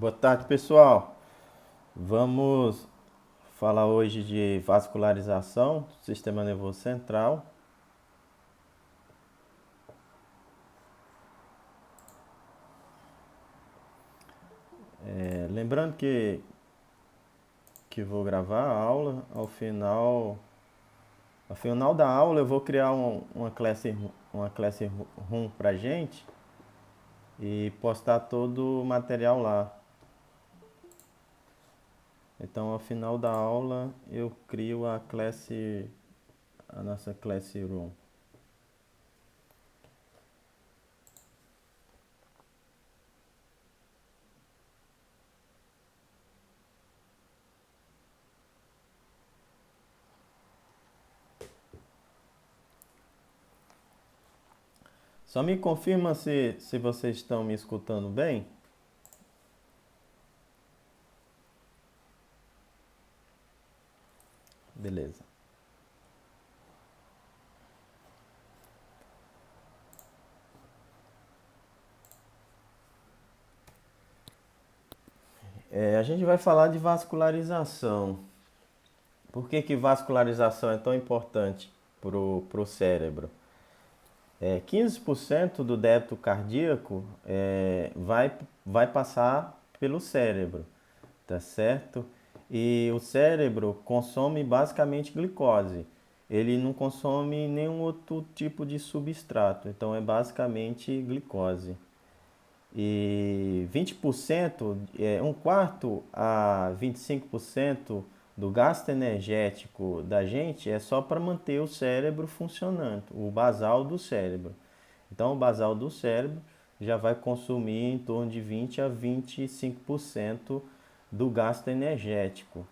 Boa tarde, pessoal. Vamos falar hoje de vascularização do sistema nervoso central. Lembrando que vou gravar a aula. Ao final da aula, eu vou criar uma classe room pra gente e postar todo o material lá. Então, ao final da aula, eu crio a nossa classroom. Só me confirma se vocês estão me escutando bem. Beleza. A gente vai falar de vascularização. Por que vascularização é tão importante para o cérebro? 15% do débito cardíaco vai passar pelo cérebro, tá certo? E o cérebro consome basicamente glicose. Ele não consome nenhum outro tipo de substrato, então é basicamente glicose. E 20%, um quarto a 25% do gasto energético da gente é só para manter o cérebro funcionando, o basal do cérebro. Então, o basal do cérebro já vai consumir em torno de 20 a 25% do gasto energético.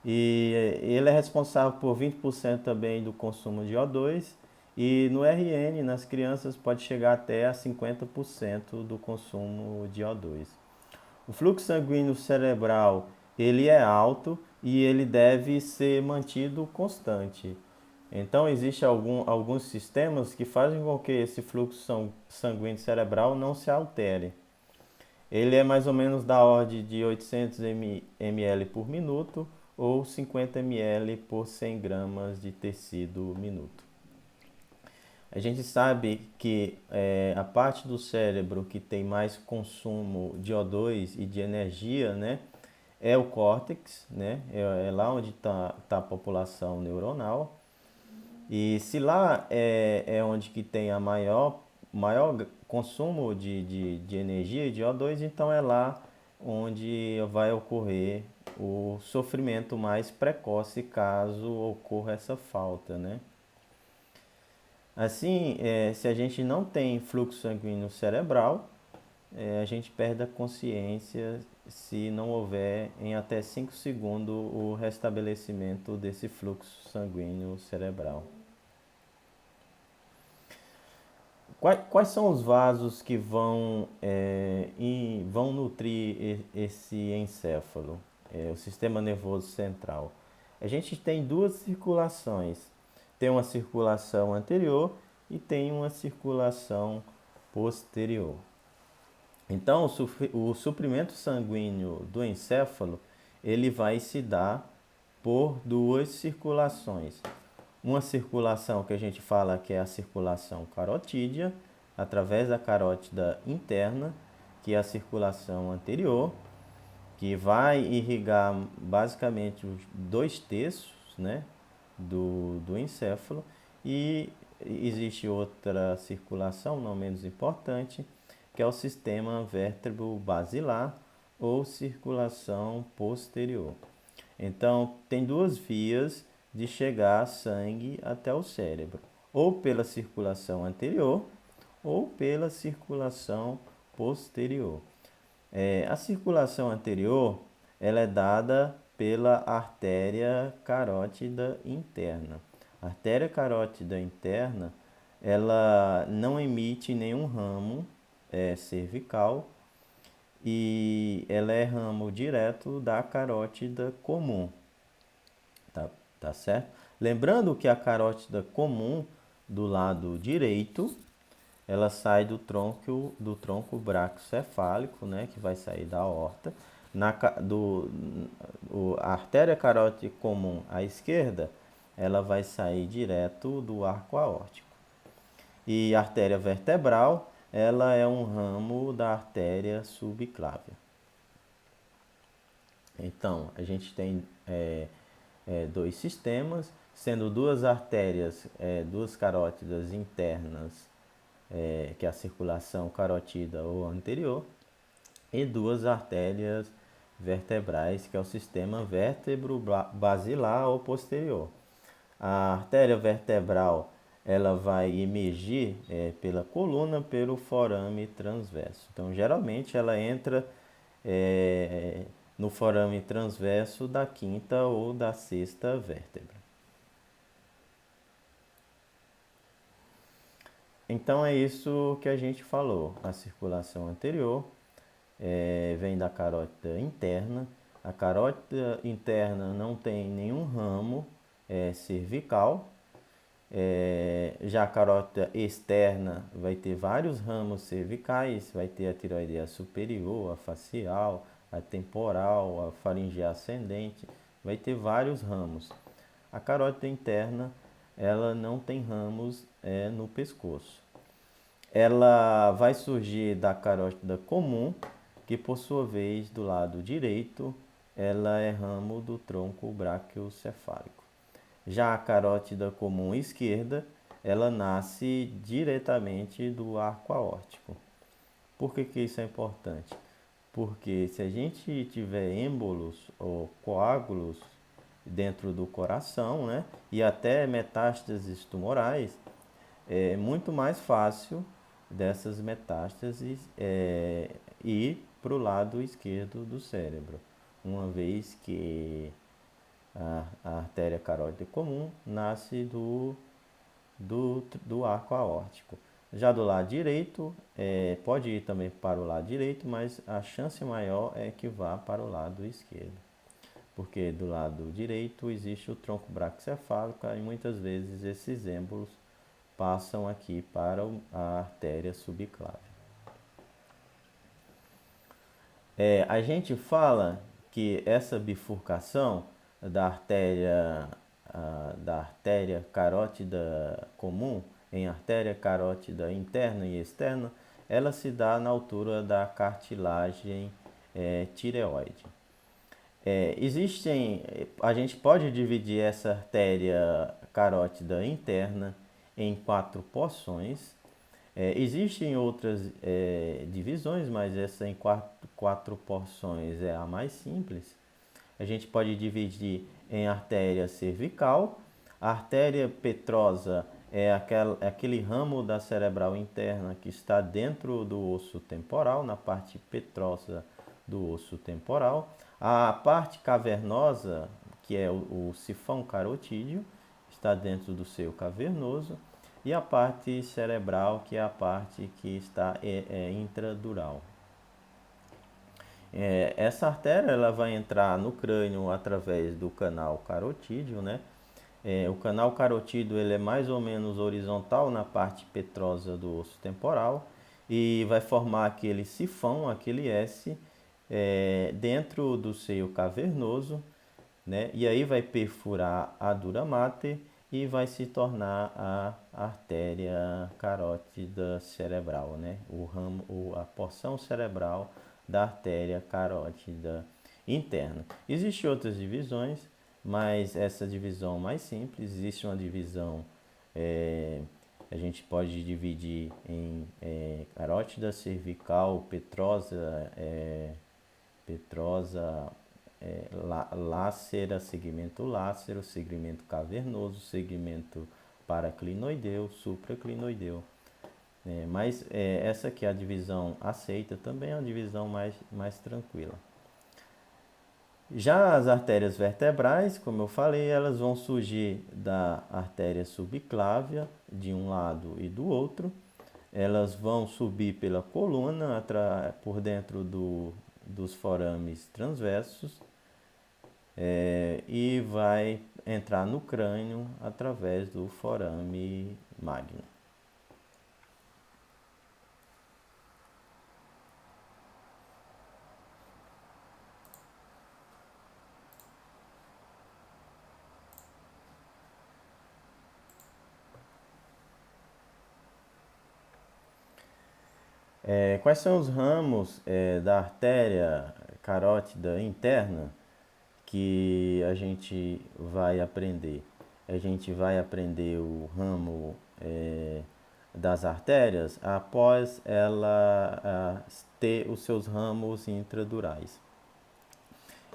E ele é responsável por 20% também do consumo de O2 e no RN, nas crianças, pode chegar até a 50% do consumo de O2. O fluxo sanguíneo cerebral, ele é alto e ele deve ser mantido constante. Então, existem alguns sistemas que fazem com que esse fluxo sanguíneo cerebral não se altere. Ele é mais ou menos da ordem de 800 ml por minuto ou 50 ml por 100 gramas de tecido minuto. A gente sabe que a parte do cérebro que tem mais consumo de O2 e de energia, né, é o córtex, né, é lá onde está a população neuronal. E se lá é onde que tem a maior consumo de energia e de O2, então é lá onde vai ocorrer o sofrimento mais precoce caso ocorra essa falta, né? Assim, se a gente não tem fluxo sanguíneo cerebral, a gente perde a consciência se não houver em até 5 segundos o restabelecimento desse fluxo sanguíneo cerebral. Quais são os vasos que vão nutrir esse encéfalo, o sistema nervoso central? A gente tem duas circulações. Tem uma circulação anterior e tem uma circulação posterior. Então, o suprimento sanguíneo do encéfalo, ele vai se dar por duas circulações. Uma circulação que a gente fala que é a circulação carotídea, através da carótida interna, que é a circulação anterior, que vai irrigar basicamente os 2/3, né, do encéfalo. E existe outra circulação, não menos importante, que é o sistema vértebro-basilar ou circulação posterior. Então, tem duas vias de chegar sangue até o cérebro, ou pela circulação anterior ou pela circulação posterior. A circulação anterior ela é dada pela artéria carótida interna. A artéria carótida interna ela não emite nenhum ramo cervical e ela é ramo direto da carótida comum. Tá certo? Lembrando que a carótida comum do lado direito ela sai do tronco braquiocefálico, né, que vai sair da aorta. A artéria carótida comum à esquerda, ela vai sair direto do arco aórtico. E a artéria vertebral, ela é um ramo da artéria subclávia. Então, a gente tem dois sistemas, sendo duas artérias, duas carótidas internas, que é a circulação carótida ou anterior, e duas artérias vertebrais, que é o sistema vértebro-basilar ou posterior. A artéria vertebral, ela vai emergir pela coluna pelo forame transverso. Então, geralmente, ela entra no forame transverso da quinta ou da sexta vértebra. Então, é isso que a gente falou. A circulação anterior vem da carótida interna. A carótida interna não tem nenhum ramo cervical. Já a carótida externa vai ter vários ramos cervicais, vai ter a tireoideia superior, a facial, a temporal, a faringeal ascendente, vai ter vários ramos. A carótida interna, ela não tem ramos no pescoço. Ela vai surgir da carótida comum, que por sua vez, do lado direito, ela é ramo do tronco braquiocefálico. Já a carótida comum esquerda, ela nasce diretamente do arco aórtico. Por que isso é importante? Porque se a gente tiver êmbolos ou coágulos dentro do coração, né, e até metástases tumorais, é muito mais fácil dessas metástases ir para o lado esquerdo do cérebro, uma vez que a artéria carótida comum nasce do arco aórtico. Já do lado direito, pode ir também para o lado direito, mas a chance maior é que vá para o lado esquerdo. Porque do lado direito existe o tronco braquiocefálico e muitas vezes esses êmbolos passam aqui para a artéria subclávia. A gente fala que essa bifurcação da artéria carótida comum em artéria carótida interna e externa, ela se dá na altura da cartilagem tireoide. A gente pode dividir essa artéria carótida interna em 4 porções. Existem outras divisões, mas essa em quatro porções é a mais simples. A gente pode dividir em artéria cervical. A artéria petrosa é aquele ramo da cerebral interna que está dentro do osso temporal, na parte petrosa do osso temporal. A parte cavernosa, que é o sifão carotídeo, está dentro do seio cavernoso. E a parte cerebral, que é a parte que está intradural. Essa artéria ela vai entrar no crânio através do canal carotídeo, né? O canal carotídeo ele é mais ou menos horizontal na parte petrosa do osso temporal e vai formar aquele sifão, aquele S, dentro do seio cavernoso, né? E aí vai perfurar a dura mater e vai se tornar a artéria carótida cerebral, né? A porção cerebral da artéria carótida interna. Existem outras divisões, mas essa divisão mais simples, existe uma divisão, a gente pode dividir em carótida cervical, petrosa, lácera, segmento lácero, segmento cavernoso, segmento paraclinoideu, supraclinoideu. Mas essa aqui é a divisão aceita, também é uma divisão mais tranquila. Já as artérias vertebrais, como eu falei, elas vão surgir da artéria subclávia de um lado e do outro. Elas vão subir pela coluna, por dentro dos forames transversos, e vai entrar no crânio através do forame magno. Quais são os ramos da artéria carótida interna que a gente vai aprender? A gente vai aprender o ramo das artérias após ela ter os seus ramos intradurais.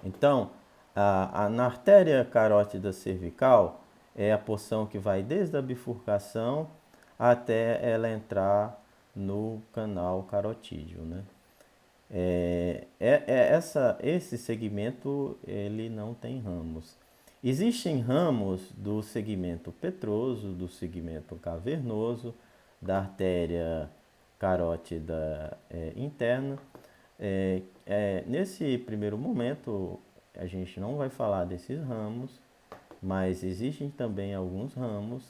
Então, na artéria carótida cervical é a porção que vai desde a bifurcação até ela entrar no canal carotídeo, né? Esse segmento ele não tem ramos. Existem ramos do segmento petroso, do segmento cavernoso, da artéria carótida interna. Nesse primeiro momento, a gente não vai falar desses ramos, mas existem também alguns ramos.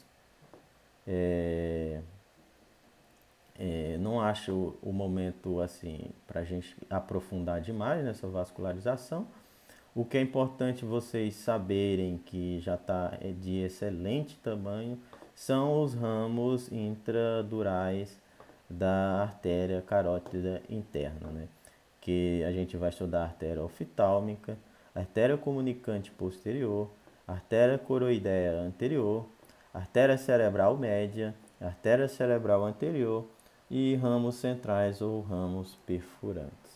Não acho o momento assim para a gente aprofundar demais nessa vascularização. O que é importante vocês saberem que já está de excelente tamanho são os ramos intradurais da artéria carótida interna, né? Que a gente vai estudar a artéria oftálmica, artéria comunicante posterior, artéria coroideia anterior, artéria cerebral média, artéria cerebral anterior e ramos centrais ou ramos perfurantes.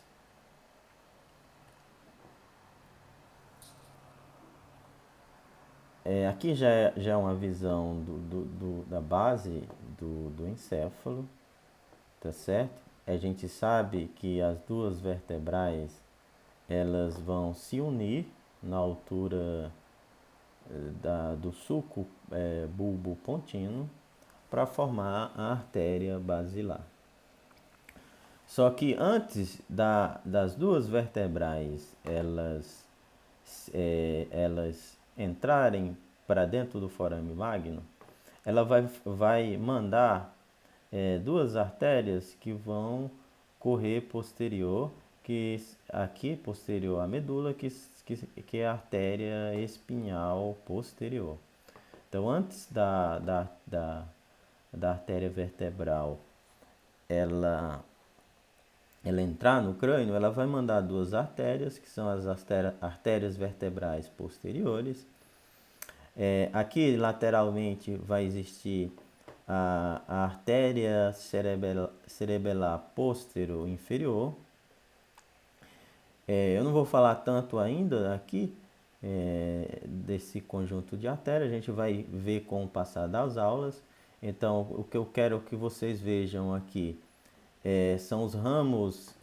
Aqui já é uma visão da base do encéfalo, tá certo? A gente sabe que as duas vertebrais elas vão se unir na altura do sulco bulbo pontino para formar a artéria basilar. Só que antes das duas vertebrais elas entrarem para dentro do forame magno, ela vai mandar duas artérias que vão correr posterior, que aqui posterior à medula, que é a artéria espinhal posterior. Então, antes da artéria vertebral ela entrar no crânio, ela vai mandar duas artérias, que são as artérias vertebrais posteriores. Aqui lateralmente vai existir a artéria cerebelar posterior inferior. Eu não vou falar tanto ainda aqui desse conjunto de artérias, a gente vai ver com o passar das aulas. Então, o que eu quero que vocês vejam aqui são os ramos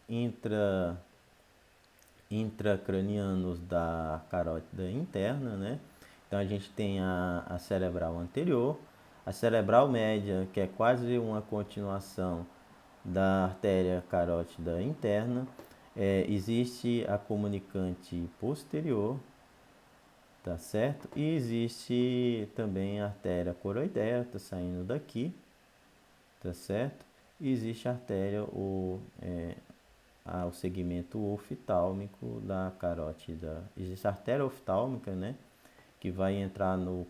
intracranianos da carótida interna, né? Então a gente tem a cerebral anterior, a cerebral média, que é quase uma continuação da artéria carótida interna. Existe a comunicante posterior, tá certo? E existe também a artéria coroideia, tá saindo daqui, tá certo? E existe a artéria, o segmento oftálmico da carótida. Existe a artéria oftálmica, né? Que vai entrar no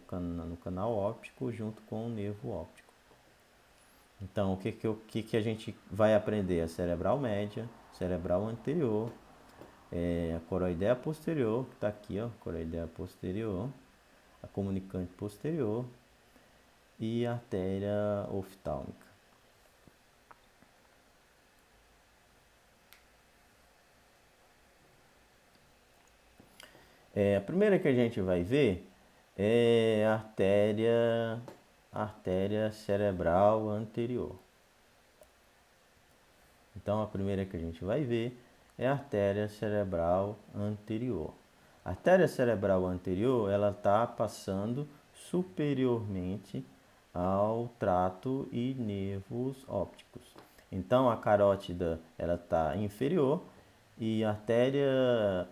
canal óptico junto com o nervo óptico. Então, o que a gente vai aprender? A cerebral média, cerebral anterior, a coroideia posterior, que está aqui, ó, coroideia posterior, a comunicante posterior e a artéria oftálmica. A primeira que a gente vai ver é a artéria cerebral anterior. Então, a primeira que a gente vai ver é a artéria cerebral anterior. A artéria cerebral anterior, ela está passando superiormente ao trato e nervos ópticos. Então, a carótida, ela está inferior e a artéria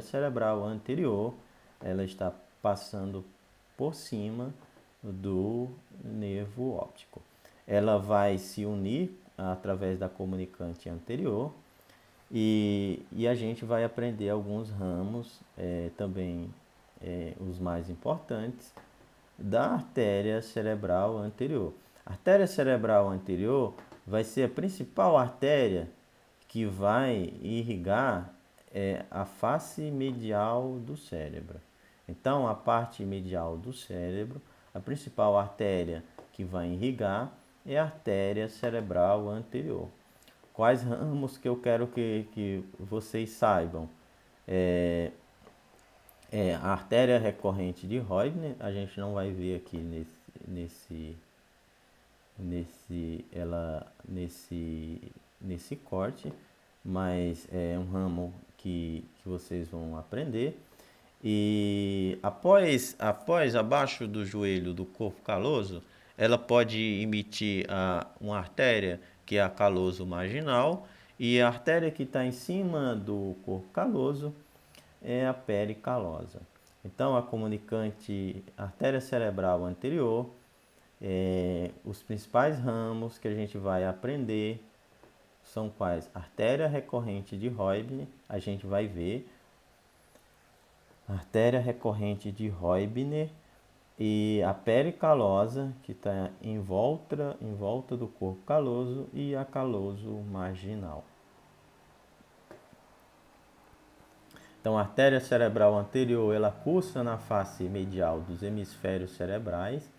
cerebral anterior, ela está passando por cima do nervo óptico. Ela vai se unir através da comunicante anterior e a gente vai aprender alguns ramos, também os mais importantes, da artéria cerebral anterior. A artéria cerebral anterior vai ser a principal artéria que vai irrigar a face medial do cérebro. Então, a parte medial do cérebro, a principal artéria que vai irrigar é a artéria cerebral anterior. Quais ramos que eu quero que vocês saibam? É, a artéria recorrente de Roebner, a gente não vai ver aqui nesse, nesse corte, mas é um ramo que vocês vão aprender. E após abaixo do joelho do corpo caloso, ela pode emitir uma artéria que é a caloso marginal, e a artéria que está em cima do corpo caloso é a pericalosa. Então, a comunicante artéria cerebral anterior, os principais ramos que a gente vai aprender são quais? Artéria recorrente de Roebner, a gente vai ver artéria recorrente de Roebner e a pericalosa, que está em volta do corpo caloso, e a caloso marginal. Então, a artéria cerebral anterior, ela cursa na face medial dos hemisférios cerebrais.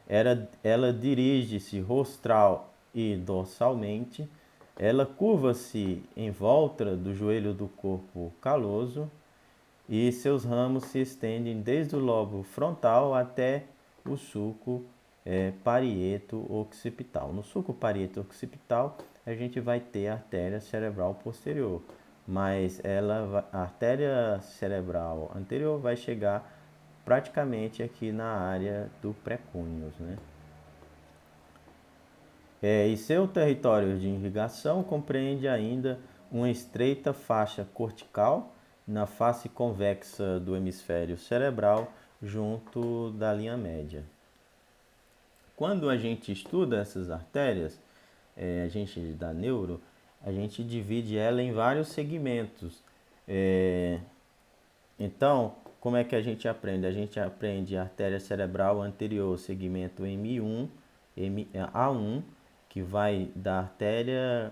Ela dirige-se rostral e dorsalmente. Ela curva-se em volta do joelho do corpo caloso e seus ramos se estendem desde o lobo frontal até o sulco parieto-occipital. No sulco parieto-occipital, a gente vai ter a artéria cerebral posterior, mas a artéria cerebral anterior vai chegar praticamente aqui na área do precúneus, né? E seu território de irrigação compreende ainda uma estreita faixa cortical na face convexa do hemisfério cerebral junto da linha média. Quando a gente estuda essas artérias, a gente da neuro, a gente divide ela em vários segmentos. Então, como é que a gente aprende? A gente aprende a artéria cerebral anterior, segmento M1, A1, que vai da artéria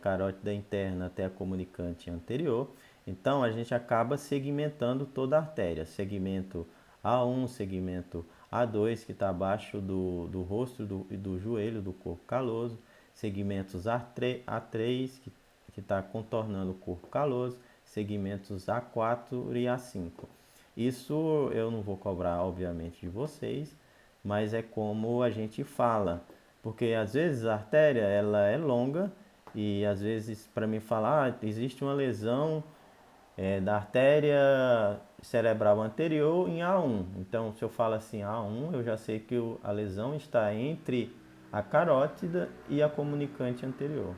carótida interna até a comunicante anterior. Então, a gente acaba segmentando toda a artéria. Segmento A1, segmento A2, que está abaixo do rosto e do joelho do corpo caloso. Segmentos A3, que está contornando o corpo caloso. Segmentos A4 e A5. Isso eu não vou cobrar, obviamente, de vocês, mas é como a gente fala. Porque às vezes a artéria ela é longa e às vezes para mim falar, existe uma lesão da artéria cerebral anterior em A1. Então, se eu falo assim A1, eu já sei que a lesão está entre a carótida e a comunicante anterior.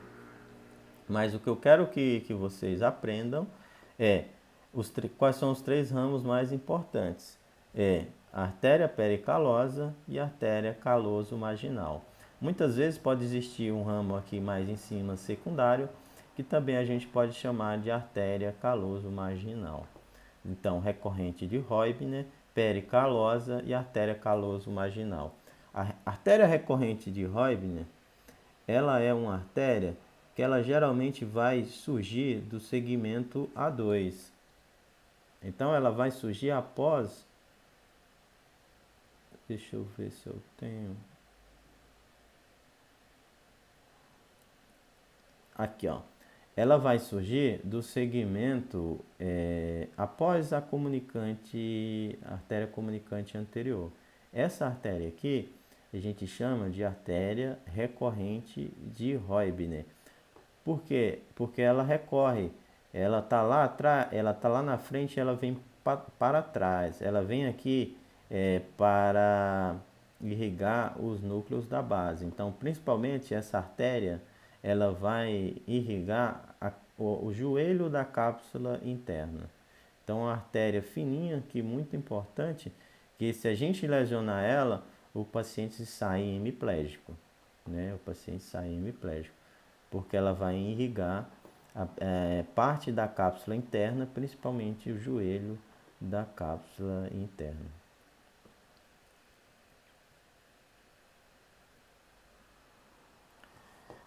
Mas o que eu quero que vocês aprendam é quais são os 3 ramos mais importantes. A artéria pericalosa e a artéria caloso marginal. Muitas vezes pode existir um ramo aqui mais em cima secundário, que também a gente pode chamar de artéria caloso marginal. Então, recorrente de Roebner, pericalosa e artéria caloso marginal. A artéria recorrente de Roebner, ela é uma artéria que ela geralmente vai surgir do segmento A2. Então ela vai surgir após. Deixa eu ver se eu tenho. Aqui, ó. Ela vai surgir do segmento após a artéria comunicante anterior. Essa artéria aqui a gente chama de artéria recorrente de Roebner. Por quê? Porque ela recorre. Ela está lá atrás, ela tá lá na frente, ela vem para trás. Ela vem aqui para irrigar os núcleos da base. Então, principalmente essa artéria, ela vai irrigar o joelho da cápsula interna. Então, a artéria fininha, que é muito importante, que se a gente lesionar ela, o paciente sai hemiplégico, né? O paciente sai hemiplégico, porque ela vai irrigar parte da cápsula interna, principalmente o joelho da cápsula interna.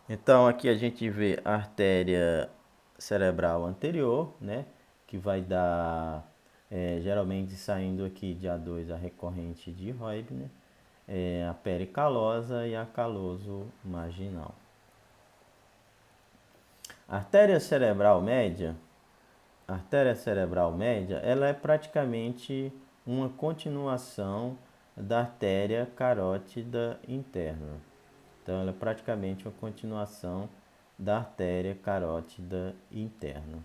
Então aqui a gente vê a artéria cerebral anterior, né? Que vai dar, geralmente saindo aqui de A2 a recorrente de Roebner, a pericalosa e a caloso marginal. A artéria cerebral média, ela é praticamente uma continuação da artéria carótida interna. Então, ela é praticamente uma continuação da artéria carótida interna.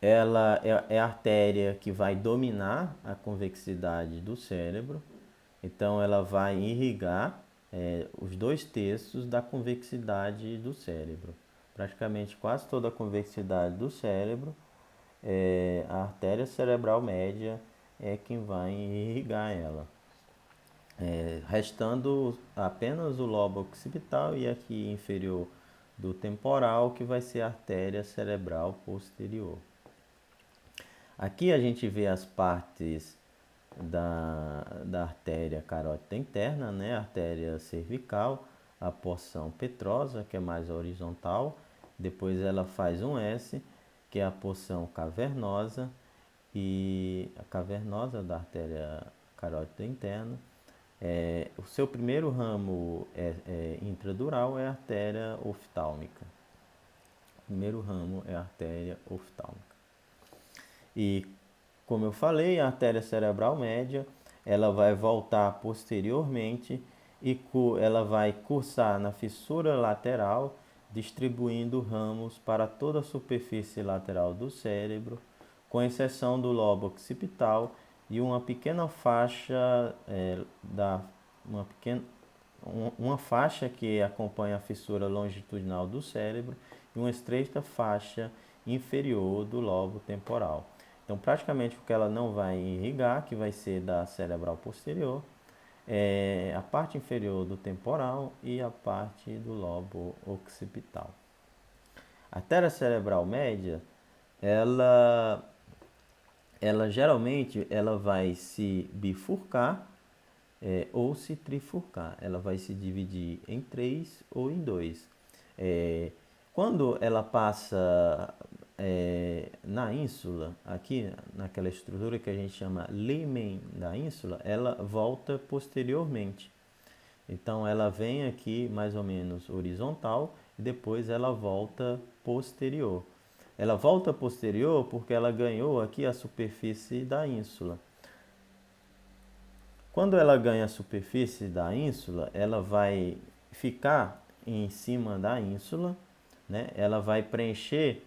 Ela é a artéria que vai dominar a convexidade do cérebro, então ela vai irrigar os 2/3 da convexidade do cérebro. Praticamente quase toda a convexidade do cérebro, a artéria cerebral média é quem vai irrigar ela. Restando apenas o lobo occipital e aqui inferior do temporal, que vai ser a artéria cerebral posterior. Aqui a gente vê as partes da artéria carótida interna, né? A artéria cervical, a porção petrosa, que é mais horizontal, depois ela faz um S, que é a porção cavernosa, e a cavernosa da artéria carótida interna. O seu primeiro ramo intradural é a artéria oftálmica. O primeiro ramo é a artéria oftálmica. E, como eu falei, a artéria cerebral média, ela vai voltar posteriormente e ela vai cursar na fissura lateral, distribuindo ramos para toda a superfície lateral do cérebro, com exceção do lobo occipital e uma pequena faixa uma faixa que acompanha a fissura longitudinal do cérebro e uma estreita faixa inferior do lobo temporal. Então, praticamente o que ela não vai irrigar, que vai ser da cerebral posterior, é a parte inferior do temporal e a parte do lobo occipital. A artéria cerebral média, ela, ela geralmente ela vai se bifurcar ou se trifurcar. Ela vai se dividir em 3 ou em 2. Quando ela passa na ínsula, aqui naquela estrutura que a gente chama límen da ínsula, ela volta posteriormente. Então ela vem aqui mais ou menos horizontal e depois ela volta posterior. Ela volta posterior porque ela ganhou aqui a superfície da ínsula. Quando ela ganha a superfície da ínsula, ela vai ficar em cima da ínsula, né? Ela vai preencher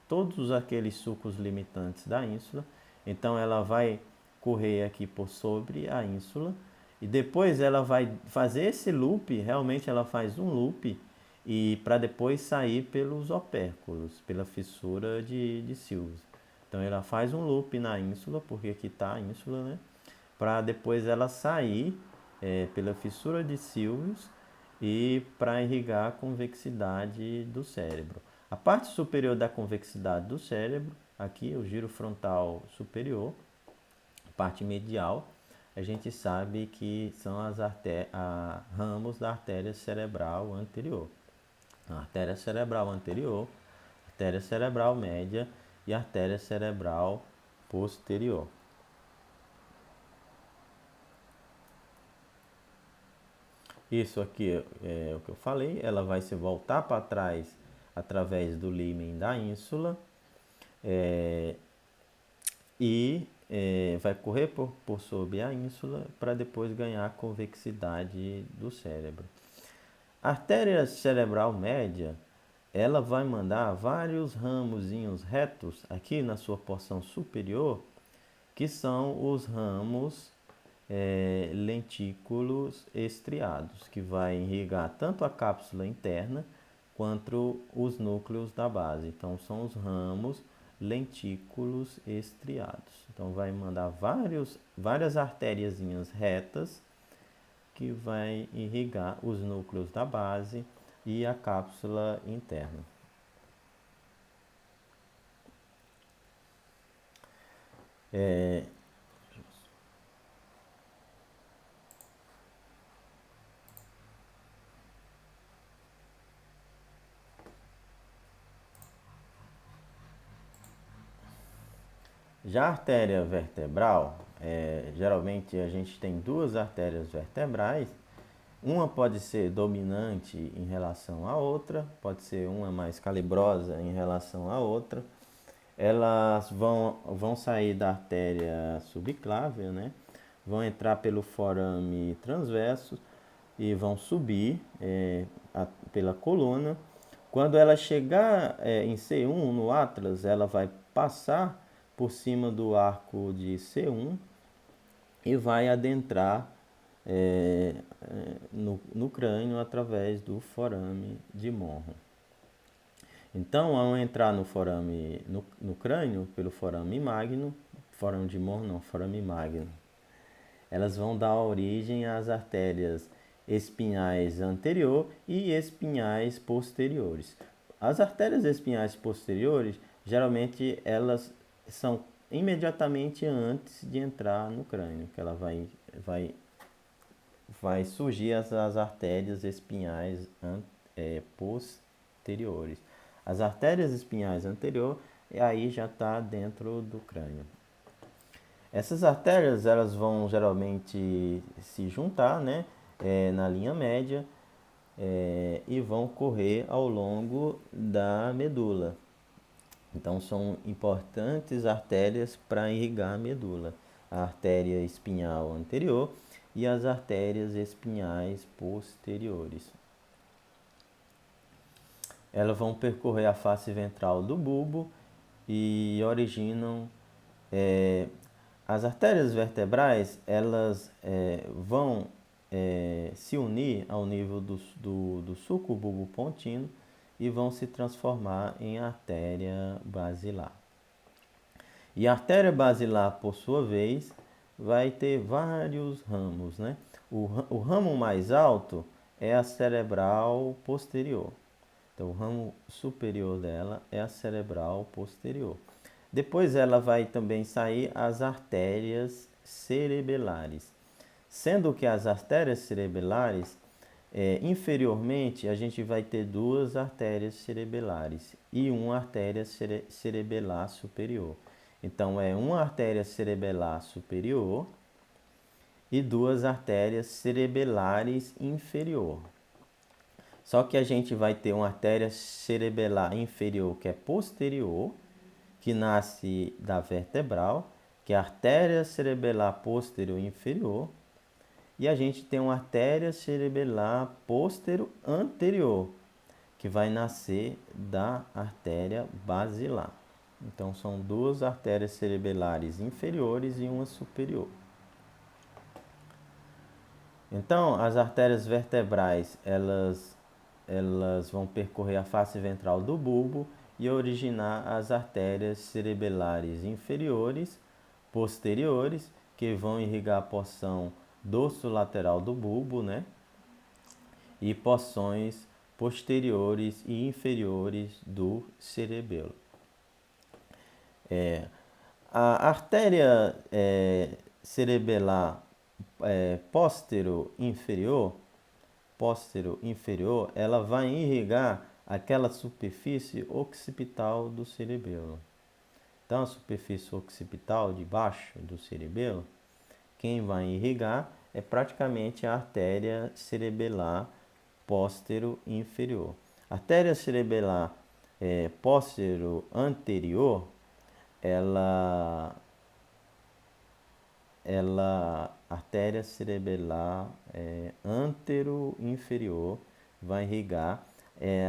todos aqueles sulcos limitantes da ínsula. Então ela vai correr aqui por sobre a ínsula e depois ela vai fazer esse loop, realmente ela faz um loop e para depois sair pelos opérculos, pela fissura de Silves. Então ela faz um loop na ínsula, porque aqui está a ínsula, né? Para depois ela sair pela fissura de Silves e para irrigar a convexidade do cérebro. A parte superior da convexidade do cérebro, aqui o giro frontal superior, parte medial, a gente sabe que são as ramos da artéria cerebral anterior. A artéria cerebral anterior, artéria cerebral média e artéria cerebral posterior. Isso aqui é o que eu falei, ela vai se voltar para trás através do límen da ínsula e vai correr por sob a ínsula para depois ganhar a convexidade do cérebro. A artéria cerebral média, ela vai mandar vários ramozinhos retos aqui na sua porção superior, que são os ramos lentículos estriados, que vai irrigar tanto a cápsula interna quanto os núcleos da base. Então, são os ramos lentículos estriados. Então, vai mandar várias artériazinhas retas que vai irrigar os núcleos da base e a cápsula interna. Já a artéria vertebral, geralmente a gente tem duas artérias vertebrais. Uma pode ser dominante em relação à outra, pode ser uma mais calibrosa em relação à outra. Elas vão sair da artéria subclávia, né? Vão entrar pelo forame transverso e vão subir pela coluna. Quando ela chegar em C1, no Atlas, ela vai passar por cima do arco de C1 e vai adentrar no crânio através do forame de Morro. Então, ao entrar no forame, no crânio, pelo forame magno, forame de Morro não, forame magno, elas vão dar origem às artérias espinhais anterior e espinhais posteriores. As artérias espinhais posteriores, geralmente elas são imediatamente antes de entrar no crânio, que ela vai surgir as artérias espinhais posteriores. As artérias espinhais anterior, aí já está dentro do crânio. Essas artérias elas vão geralmente se juntar, né, na linha média e vão correr ao longo da medula. Então são importantes artérias para irrigar a medula. A artéria espinhal anterior e as artérias espinhais posteriores. Elas vão percorrer a face ventral do bulbo e originam as artérias vertebrais. Elas vão se unir ao nível do sulco bulbo pontino e vão se transformar em artéria basilar. E a artéria basilar, por sua vez, vai ter vários ramos, né? O ramo mais alto é a cerebral posterior. Então, o ramo superior dela é a cerebral posterior. Depois ela vai também sair as artérias cerebelares. Sendo que as artérias cerebelares, inferiormente, a gente vai ter duas artérias cerebelares e uma artéria cerebelar superior. Então, é uma artéria cerebelar superior e duas artérias cerebelares inferior. Só que a gente vai ter uma artéria cerebelar inferior que é posterior, que nasce da vertebral, que é a artéria cerebelar posterior inferior. E a gente tem uma artéria cerebelar posterior anterior, que vai nascer da artéria basilar. Então são duas artérias cerebelares inferiores e uma superior. Então as artérias vertebrais, elas vão percorrer a face ventral do bulbo e originar as artérias cerebelares inferiores, posteriores, que vão irrigar a porção dorsolateral do bulbo, né? E porções posteriores e inferiores do cerebelo. A artéria cerebelar póstero inferior, ela vai irrigar aquela superfície occipital do cerebelo. Então, a superfície occipital de baixo do cerebelo, quem vai irrigar é praticamente a artéria cerebelar póstero inferior. A artéria cerebelar póstero anterior, artéria cerebelar antero-inferior vai irrigar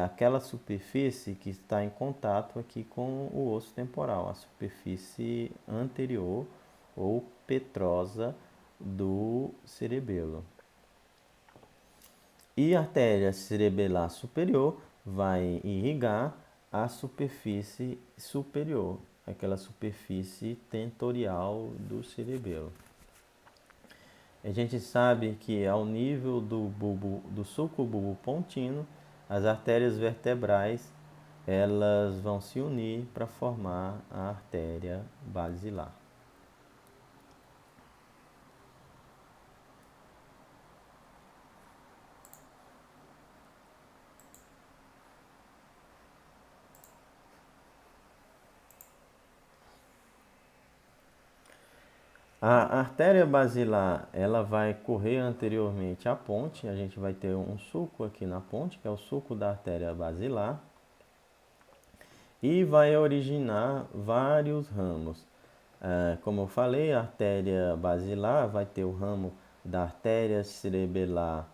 aquela superfície que está em contato aqui com o osso temporal, a superfície anterior ou petrosa do cerebelo. E a artéria cerebelar superior vai irrigar a superfície superior, aquela superfície tentorial do cerebelo. A gente sabe que ao nível do sulco bulbo pontino, as artérias vertebrais elas vão se unir para formar a artéria basilar. A artéria basilar, ela vai correr anteriormente à ponte. A gente vai ter um sulco aqui na ponte, que é o sulco da artéria basilar, e vai originar vários ramos. Como eu falei, a artéria basilar vai ter o ramo da artéria cerebelar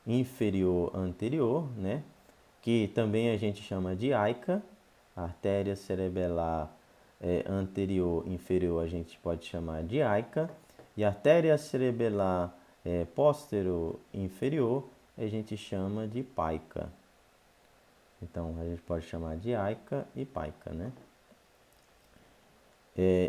inferior anterior, né? Que também a gente chama de AICA. A artéria cerebelar anterior inferior a gente pode chamar de AICA. E a artéria cerebelar posterior inferior a gente chama de PAICA. Então a gente pode chamar de AICA e PAICA, né?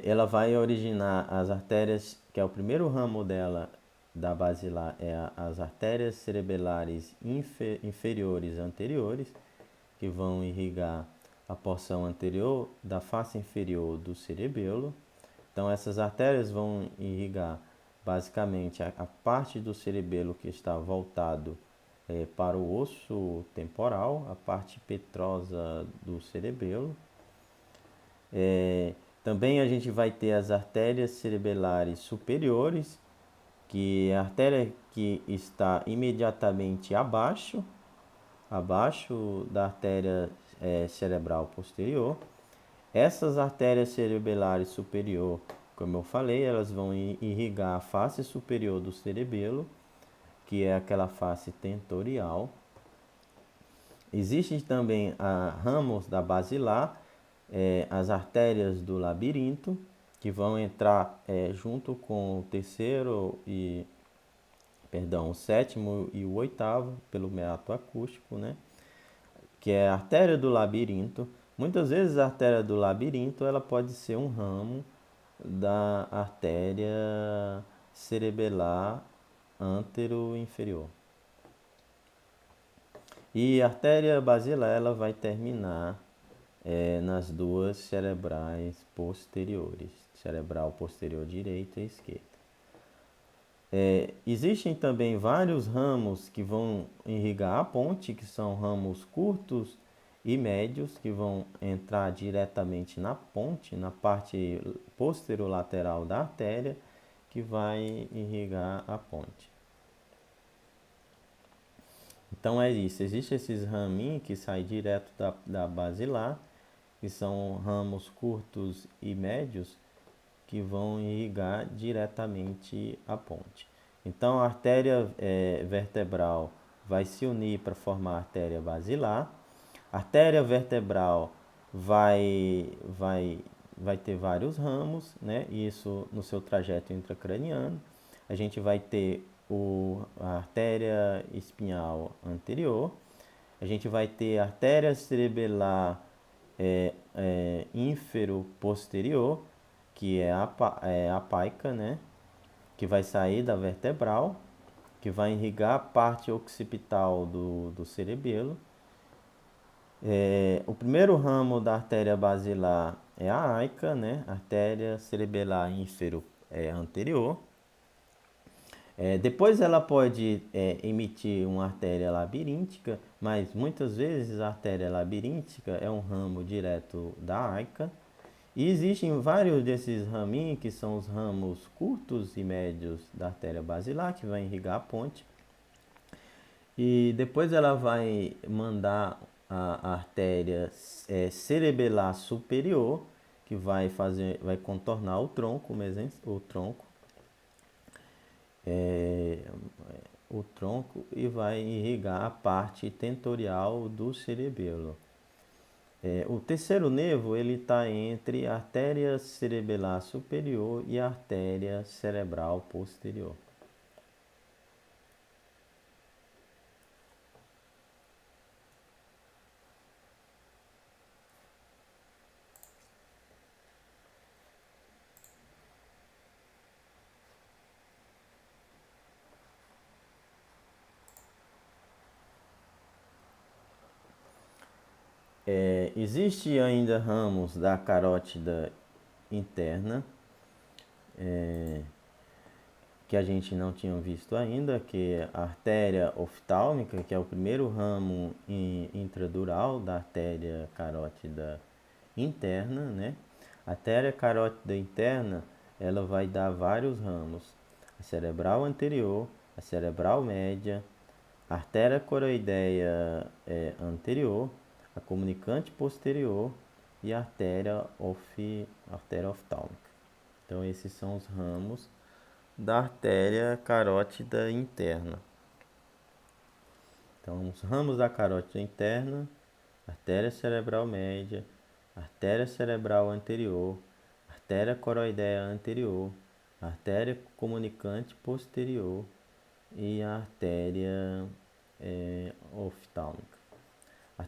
Ela vai originar as artérias, que é o primeiro ramo dela, da basilar, as artérias cerebelares inferiores anteriores, que vão irrigar a porção anterior da face inferior do cerebelo. Então essas artérias vão irrigar basicamente a parte do cerebelo que está voltado para o osso temporal, a parte petrosa do cerebelo. Também a gente vai ter as artérias cerebelares superiores, que é a artéria que está imediatamente abaixo da artéria cerebral posterior. Essas artérias cerebelares superior, como eu falei, elas vão irrigar a face superior do cerebelo, que é aquela face tentorial. Existem também ramos da basilar, as artérias do labirinto, que vão entrar junto com o sétimo e o oitavo, pelo meato acústico, né? Que é a artéria do labirinto. Muitas vezes a artéria do labirinto ela pode ser um ramo da artéria cerebelar antero-inferior. E a artéria basilar ela vai terminar nas duas cerebrais posteriores, cerebral posterior direita e esquerda. Existem também vários ramos que vão irrigar a ponte, que são ramos curtos e médios, que vão entrar diretamente na ponte, na parte posterolateral da artéria, que vai irrigar a ponte. Então é isso, existem esses raminhos que saem direto da basilar, que são ramos curtos e médios, que vão irrigar diretamente a ponte. Então a artéria vertebral vai se unir para formar a artéria basilar. A artéria vertebral vai ter vários ramos, né? Isso no seu trajeto intracraniano. A gente vai ter a artéria espinhal anterior. A gente vai ter a artéria cerebelar ínfero posterior, que é a paica, né? Que vai sair da vertebral, que vai irrigar a parte occipital do cerebelo. O primeiro ramo da artéria basilar é a AICA, né? Artéria cerebelar ínfero anterior. Depois ela pode emitir uma artéria labiríntica, mas muitas vezes a artéria labiríntica é um ramo direto da AICA. E existem vários desses raminhos, que são os ramos curtos e médios da artéria basilar, que vai irrigar a ponte. E depois ela vai mandar a artéria cerebelar superior, que vai contornar é, o tronco e vai irrigar a parte tentorial do cerebelo. O terceiro nervo ele está entre a artéria cerebelar superior e a artéria cerebral posterior. Existe ainda ramos da carótida interna que a gente não tinha visto ainda, que é a artéria oftálmica, que é o primeiro ramo intradural da artéria carótida interna, né? A artéria carótida interna ela vai dar vários ramos: a cerebral anterior, a cerebral média, a artéria coroideia anterior, a comunicante posterior e a artéria oftálmica. Então, esses são os ramos da artéria carótida interna. Então, os ramos da carótida interna: artéria cerebral média, artéria cerebral anterior, artéria coroideia anterior, artéria comunicante posterior e a artéria oftálmica. A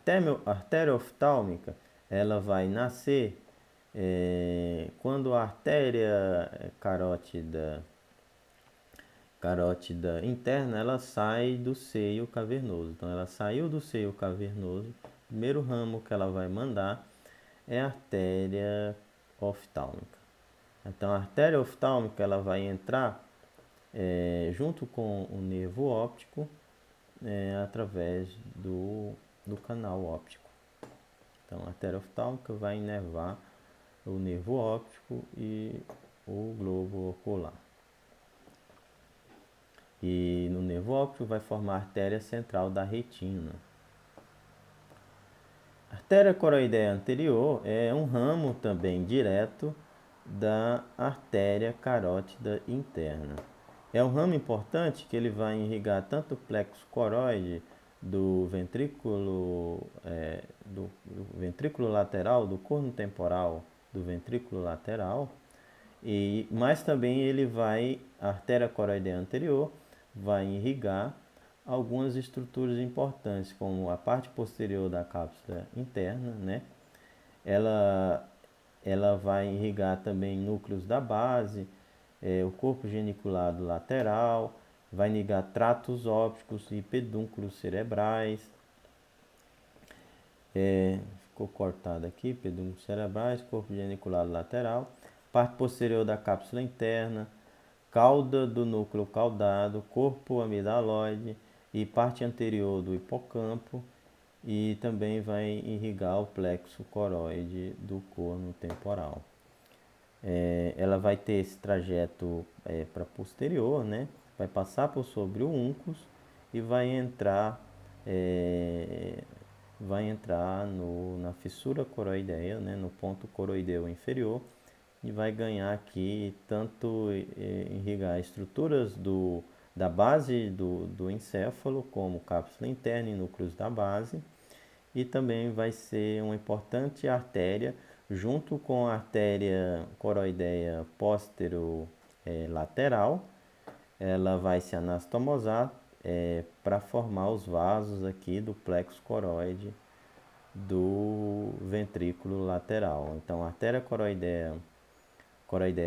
artéria oftálmica, ela vai nascer quando a artéria carótida interna, ela sai do seio cavernoso. Então, ela saiu do seio cavernoso, o primeiro ramo que ela vai mandar é a artéria oftálmica. Então, a artéria oftálmica, ela vai entrar junto com o nervo óptico através do canal óptico. Então, a artéria oftálmica vai inervar o nervo óptico e o globo ocular. E no nervo óptico vai formar a artéria central da retina. A artéria coroideia anterior é um ramo também direto da artéria carótida interna. É um ramo importante que ele vai irrigar tanto o plexo coroide do ventrículo lateral, do corno temporal do ventrículo lateral, mas também a artéria coroideia anterior vai irrigar algumas estruturas importantes, como a parte posterior da cápsula interna, né? Ela vai irrigar também núcleos da base, o corpo geniculado lateral, vai irrigar tratos ópticos e pedúnculos cerebrais. Ficou cortado aqui: pedúnculos cerebrais, corpo geniculado lateral, parte posterior da cápsula interna, cauda do núcleo caudado, corpo amidaloide e parte anterior do hipocampo, e também vai irrigar o plexo coroide do corno temporal. Ela vai ter esse trajeto para posterior, né? Vai passar por sobre o úncus e vai entrar na fissura coroideia, né? No ponto coroideu inferior, e vai ganhar aqui tanto irrigar estruturas da base do encéfalo, como cápsula interna e núcleos da base, e também vai ser uma importante artéria junto com a artéria coroideia lateral. Ela vai se anastomosar para formar os vasos aqui do plexo coroide do ventrículo lateral. Então, a artéria coroideia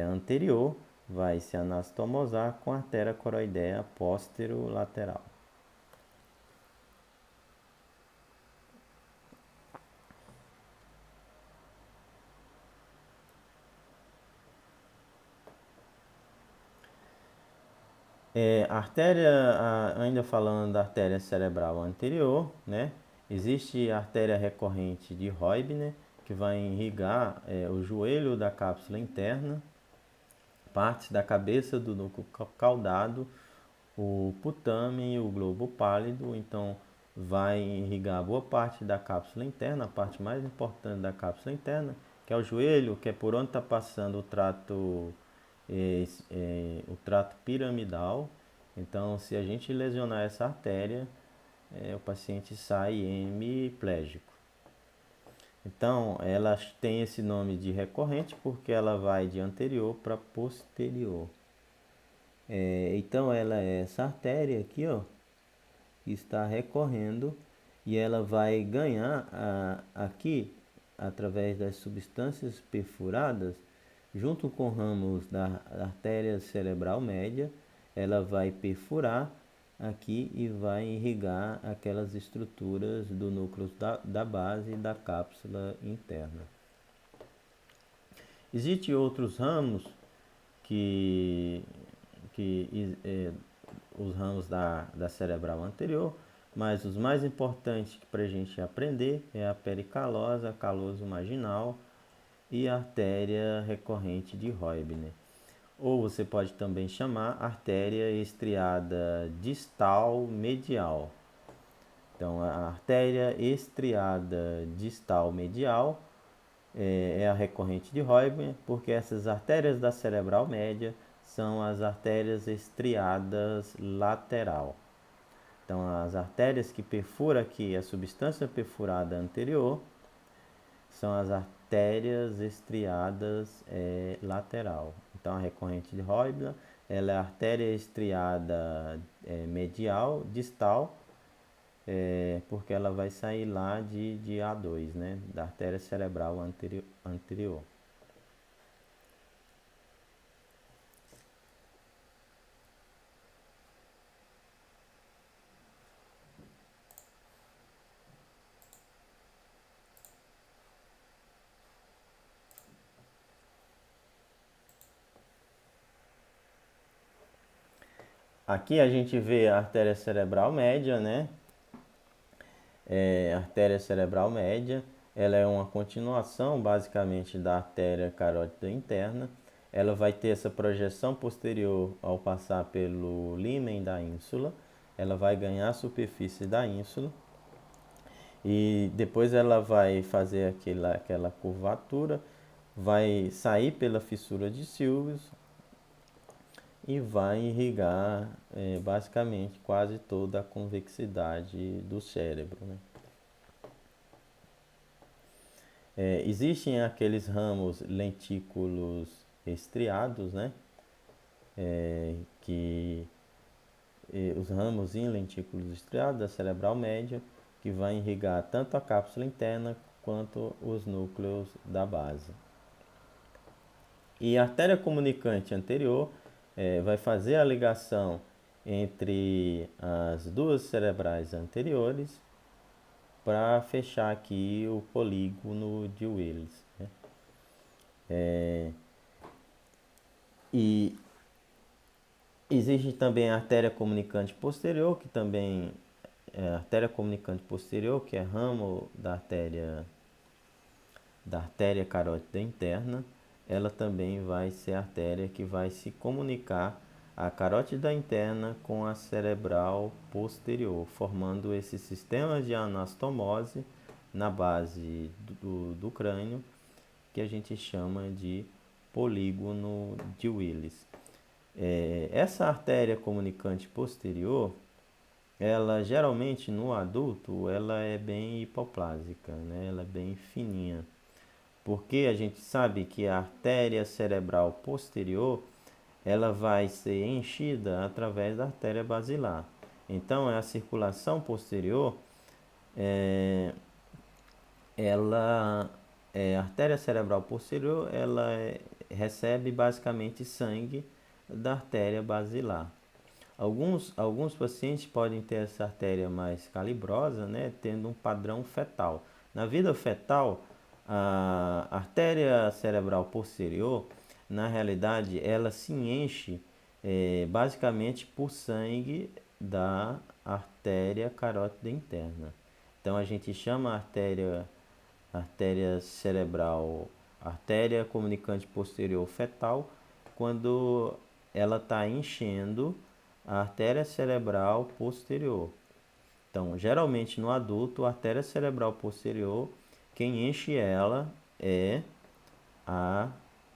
anterior vai se anastomosar com a artéria coroideia posterolateral. Ainda falando da artéria cerebral anterior, né? Existe a artéria recorrente de Roibner, que vai irrigar o joelho da cápsula interna, partes da cabeça do núcleo caudado, o putame e o globo pálido. Então, vai irrigar boa parte da cápsula interna, a parte mais importante da cápsula interna, que é o joelho, que é por onde está passando o trato piramidal. Então, se a gente lesionar essa artéria, o paciente sai hemiplégico. Então, ela tem esse nome de recorrente porque ela vai de anterior para posterior. Então, ela é essa artéria aqui, ó, que está recorrendo, e ela vai ganhar aqui, através das substâncias perfuradas, junto com ramos da artéria cerebral média, ela vai perfurar aqui e vai irrigar aquelas estruturas do núcleo da base e da cápsula interna. Existem outros ramos os ramos da cerebral anterior, mas os mais importantes para a gente aprender é a pericalosa, caloso marginal e a artéria recorrente de Roibner. ou você pode também chamar artéria estriada distal medial. Então, a artéria estriada distal medial é a recorrente de Reuben, porque essas artérias da cerebral média são as artérias estriadas lateral. Então, as artérias que perfuram aqui a substância perfurada anterior são as artérias estriadas lateral. Então, a recorrente de Reuben, ela é a artéria estriada medial, distal, porque ela vai sair lá de A2, né, da artéria cerebral anterior. Aqui a gente vê a artéria cerebral média, né? A artéria cerebral média, ela é uma continuação basicamente da artéria carótida interna. Ela vai ter essa projeção posterior ao passar pelo límen da ínsula. Ela vai ganhar a superfície da ínsula e depois ela vai fazer aquela curvatura, vai sair pela fissura de Silvius e vai irrigar basicamente quase toda a convexidade do cérebro, né? Existem aqueles ramos lentículos estriados, né? Que os ramos em lentículos estriados da cerebral média, que vai irrigar tanto a cápsula interna quanto os núcleos da base. E a artéria comunicante anterior vai fazer a ligação entre as duas cerebrais anteriores para fechar aqui o polígono de Willis, né? E existe também a artéria comunicante posterior, que também é a artéria comunicante posterior, que é ramo da artéria carótida interna. Ela também vai ser a artéria que vai se comunicar a carótida interna com a cerebral posterior, formando esse sistema de anastomose na base do crânio, que a gente chama de polígono de Willis. Essa artéria comunicante posterior, ela geralmente no adulto, ela é bem hipoplásica, né? Ela é bem fininha, porque a gente sabe que a artéria cerebral posterior, ela vai ser enchida através da artéria basilar. Então, a circulação posterior, ela, a artéria cerebral posterior, ela recebe basicamente sangue da artéria basilar. Alguns pacientes podem ter essa artéria mais calibrosa, né, tendo um padrão fetal. Na vida fetal, a artéria cerebral posterior, na realidade, ela se enche basicamente por sangue da artéria carótida interna. Então a gente chama a artéria cerebral, artéria comunicante posterior fetal, quando ela está enchendo a artéria cerebral posterior. Então, geralmente no adulto, a artéria cerebral posterior, quem enche ela é a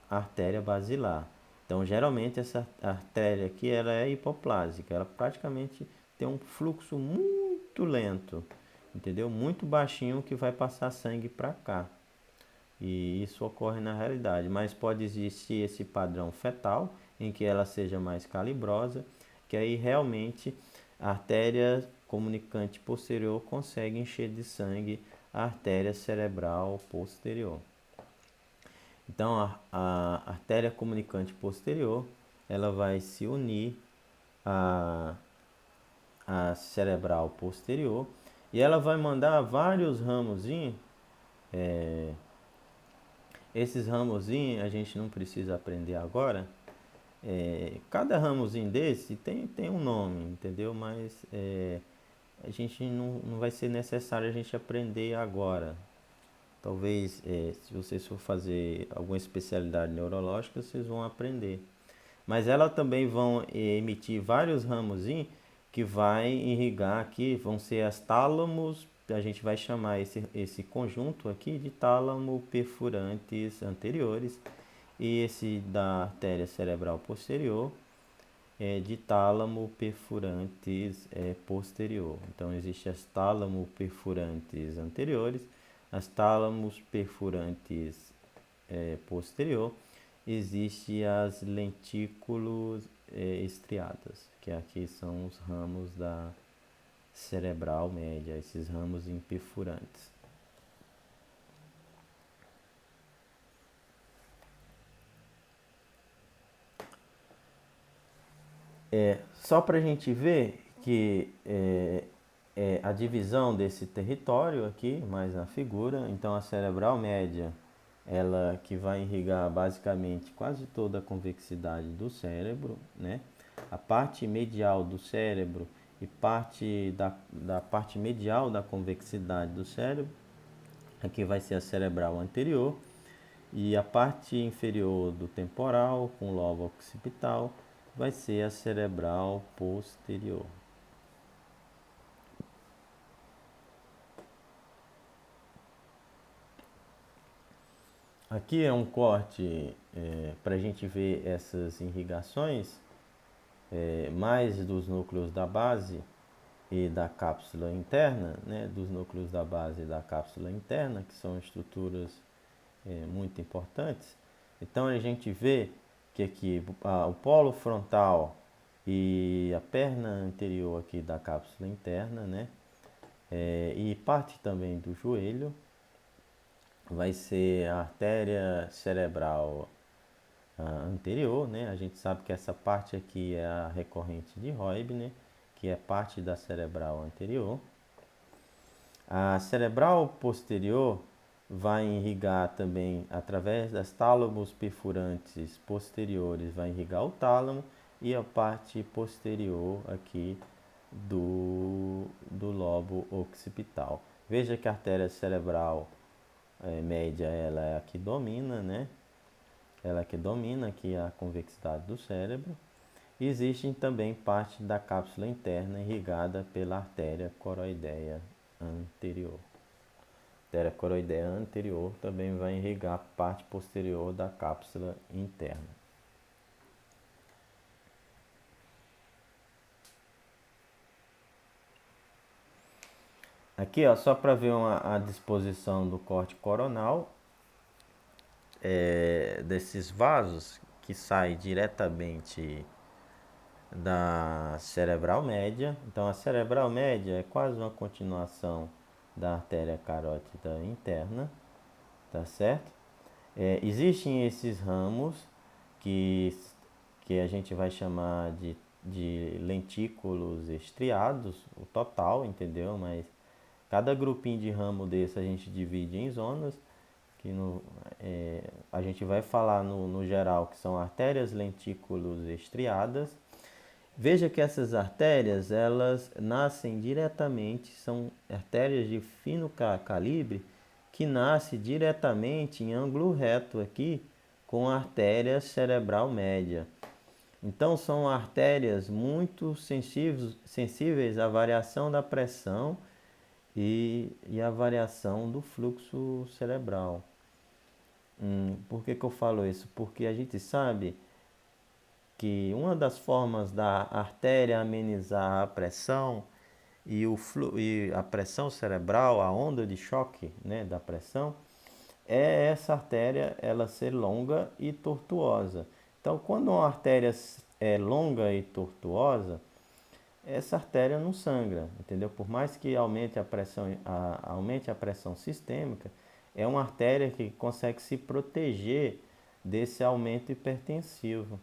artéria basilar. Então, geralmente essa artéria aqui ela é hipoplásica, ela praticamente tem um fluxo muito lento, entendeu? Muito baixinho que vai passar sangue para cá. E isso ocorre na realidade, mas pode existir esse padrão fetal em que ela seja mais calibrosa, que aí realmente a artéria comunicante posterior consegue encher de sangue a artéria cerebral posterior. Então a artéria comunicante posterior, ela vai se unir à, à cerebral posterior e ela vai mandar vários ramozinhos. Esses ramozinhos a gente não precisa aprender agora. Cada ramozinho desse tem um nome, entendeu? Mas a gente não vai ser necessário a gente aprender agora. Talvez, se vocês for fazer alguma especialidade neurológica, vocês vão aprender. Mas elas também vão emitir vários ramozinhos que vai irrigar aqui, vão ser as tálamos, a gente vai chamar esse conjunto aqui de tálamo perfurantes anteriores, e esse da artéria cerebral posterior de tálamo perfurantes posterior. Então, existem as tálamo perfurantes anteriores, as tálamos perfurantes posterior, existe as lentículos estriadas, que aqui são os ramos da cerebral média, esses ramos imperfurantes. Só para a gente ver que a divisão desse território aqui, mais na figura, então a cerebral média, ela que vai irrigar basicamente quase toda a convexidade do cérebro, né? A parte medial do cérebro e parte da parte medial da convexidade do cérebro, aqui vai ser a cerebral anterior, e a parte inferior do temporal, com o lobo occipital, vai ser a cerebral posterior. Aqui é um corte para a gente ver essas irrigações mais dos núcleos da base e da cápsula interna, né, dos núcleos da base e da cápsula interna, que são estruturas muito importantes. Então a gente vê que aqui o polo frontal e a perna anterior aqui da cápsula interna, né, e parte também do joelho, vai ser a artéria cerebral anterior, né? A gente sabe que essa parte aqui é a recorrente de Roebner, que é parte da cerebral anterior. A cerebral posterior vai irrigar também através das tálamos perfurantes posteriores, vai irrigar o tálamo e a parte posterior aqui do lobo occipital. Veja que a artéria cerebral média ela é a que domina, né? Ela é que domina aqui a convexidade do cérebro. E existe também parte da cápsula interna irrigada pela artéria coroideia anterior. A artéria coroideia anterior também vai irrigar a parte posterior da cápsula interna. Aqui, ó, só para ver a disposição do corte coronal desses vasos que sai diretamente da cerebral média. Então, a cerebral média é quase uma continuação da artéria carótida interna, tá certo? Existem esses ramos que, que a gente vai chamar de lentículos estriados, o total, entendeu? Mas cada grupinho de ramo desse a gente divide em zonas, que a gente vai falar no geral que são artérias lentículos estriadas. Veja que essas artérias, elas nascem diretamente, são artérias de fino calibre, que nascem diretamente em ângulo reto aqui com a artéria cerebral média. Então são artérias muito sensíveis à variação da pressão e à variação do fluxo cerebral. Por que eu falo isso? Porque a gente sabe que uma das formas da artéria amenizar a pressão e a pressão cerebral, a onda de choque, né, da pressão, é essa artéria ela ser longa e tortuosa. Então, quando uma artéria é longa e tortuosa, essa artéria não sangra, entendeu? Por mais que aumente a pressão sistêmica, é uma artéria que consegue se proteger desse aumento hipertensivo.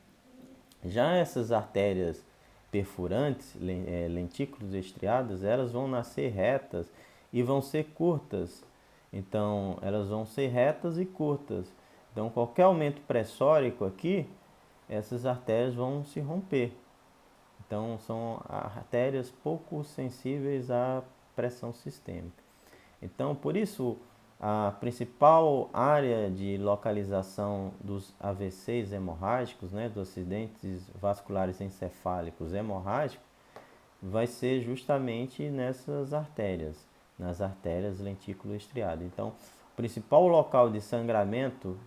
Já essas artérias perfurantes, lentículos estriadas, elas vão nascer retas e vão ser curtas. Então, elas vão ser retas e curtas. Então, qualquer aumento pressórico aqui, essas artérias vão se romper. Então, são artérias pouco sensíveis à pressão sistêmica. Então, por isso, a principal área de localização dos AVCs hemorrágicos, né, dos acidentes vasculares encefálicos hemorrágicos, vai ser justamente nessas artérias, nas artérias lentículo-estriadas. Então, o principal local de sangramento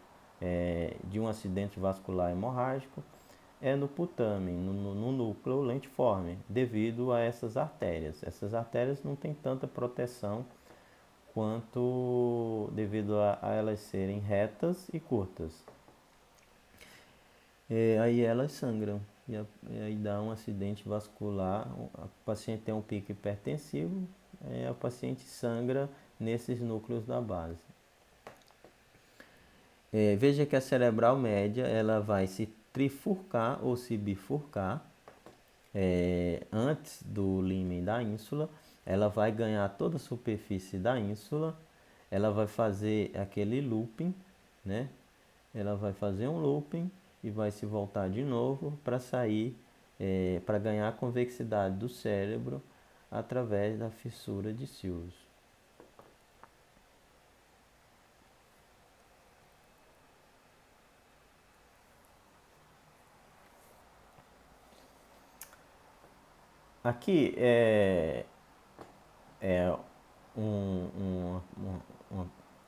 de um acidente vascular hemorrágico é no putame, no núcleo lentiforme, devido a essas artérias. Essas artérias não têm tanta proteção quanto devido a elas serem retas e curtas. Aí elas sangram e aí dá um acidente vascular. O paciente tem um pico hipertensivo, o paciente sangra nesses núcleos da base. Veja que a cerebral média ela vai se trifurcar ou se bifurcar antes do límen da ínsula. Ela vai ganhar toda a superfície da ínsula, ela vai fazer aquele looping, né? Ela vai fazer um looping e vai se voltar de novo para sair, para ganhar a convexidade do cérebro através da fissura de Silves. Aqui é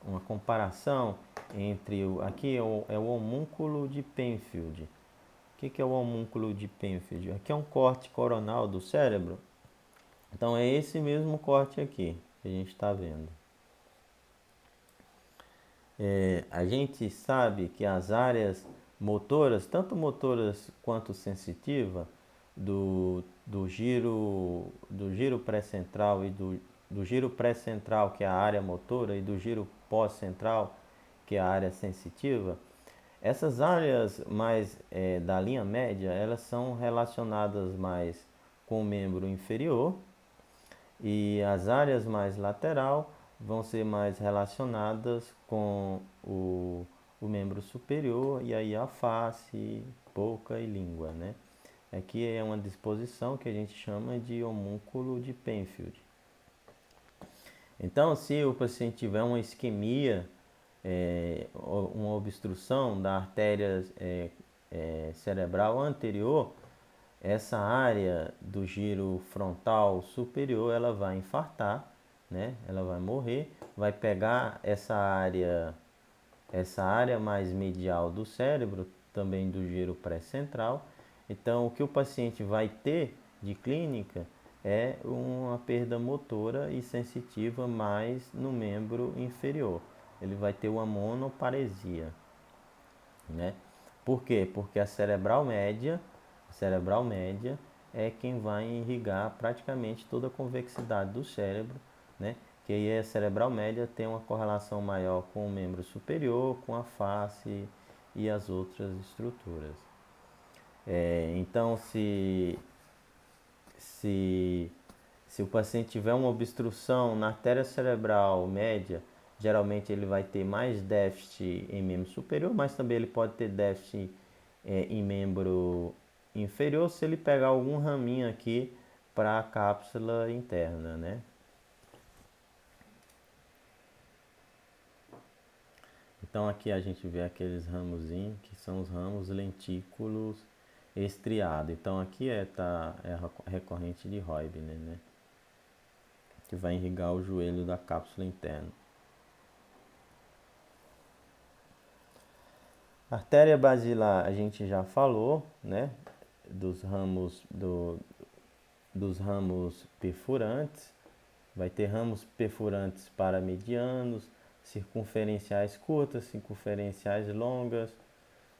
uma comparação entre aqui é o homúnculo de Penfield. O que é o homúnculo de Penfield? Aqui é um corte coronal do cérebro. Então é esse mesmo corte aqui que a gente está vendo. A gente sabe que as áreas motoras, tanto motoras quanto sensitiva, do giro pré-central e do giro pré-central, que é a área motora, e do giro pós-central, que é a área sensitiva, essas áreas mais da linha média, elas são relacionadas mais com o membro inferior, e as áreas mais lateral vão ser mais relacionadas com o membro superior, e aí a face, boca e língua, né? Aqui é uma disposição que a gente chama de homúnculo de Penfield. Então, se o paciente tiver uma isquemia, uma obstrução da artéria cerebral anterior, essa área do giro frontal superior ela vai infartar, né? Ela vai morrer, vai pegar essa área mais medial do cérebro, também do giro pré-central. Então, o que o paciente vai ter de clínica é uma perda motora e sensitiva mais no membro inferior. Ele vai ter uma monoparesia, né? Por quê? Porque a cerebral média é quem vai irrigar praticamente toda a convexidade do cérebro, né? Que aí a cerebral média tem uma correlação maior com o membro superior, com a face e as outras estruturas. Então, se, se o paciente tiver uma obstrução na artéria cerebral média, geralmente ele vai ter mais déficit em membro superior, mas também ele pode ter déficit em membro inferior se ele pegar algum raminho aqui para a cápsula interna, né? Então aqui a gente vê aqueles ramozinhos que são os ramos lentículos estriados. Então aqui é a recorrente de Roibner, né? Que vai irrigar o joelho da cápsula interna. Artéria basilar a gente já falou, né? Dos ramos perfurantes. Vai ter ramos perfurantes paramedianos, circunferenciais curtas, circunferenciais longas,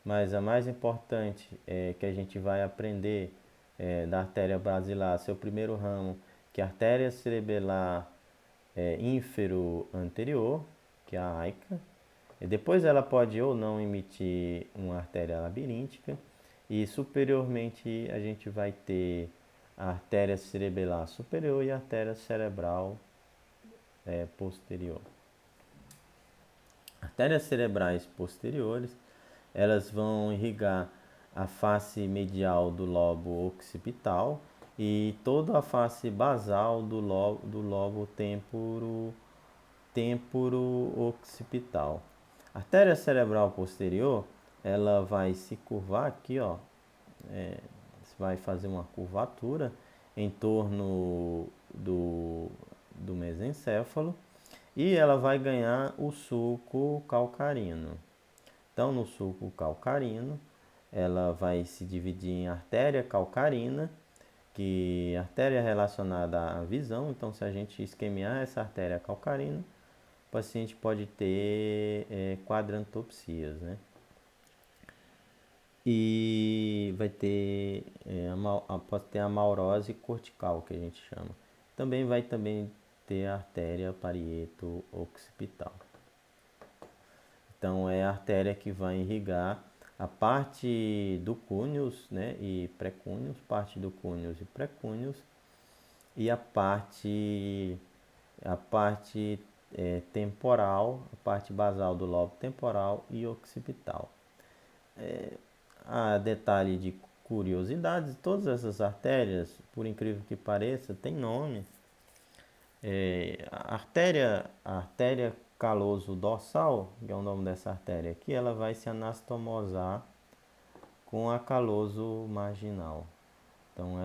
mas a mais importante que a gente vai aprender da artéria basilar, seu primeiro ramo, que é a artéria cerebelar ínfero anterior, que é a AICA. E depois ela pode ou não emitir uma artéria labiríntica, e superiormente a gente vai ter a artéria cerebelar superior e a artéria cerebral posterior. Artérias cerebrais posteriores, elas vão irrigar a face medial do lobo occipital e toda a face basal do lobo temporo-occipital. A artéria cerebral posterior, ela vai se curvar aqui, ó, vai fazer uma curvatura em torno do mesencéfalo e ela vai ganhar o sulco calcarino. Então, no sulco calcarino, ela vai se dividir em artéria calcarina, que artéria é relacionada à visão. Então, se a gente isquemiar essa artéria calcarina, o paciente pode ter quadrantopsias, né? E vai ter pode ter a maurose cortical, que a gente chama. Também vai ter a artéria parieto-occipital. Então é a artéria que vai irrigar a parte do cúneus, né, e precúneus, parte do cúneus e precúneos, e a parte temporal, a parte basal do lobo temporal e occipital. A detalhe de curiosidades, todas essas artérias, por incrível que pareça, tem nome. A artéria caloso dorsal, que é o nome dessa artéria aqui, ela vai se anastomosar com a caloso marginal. Então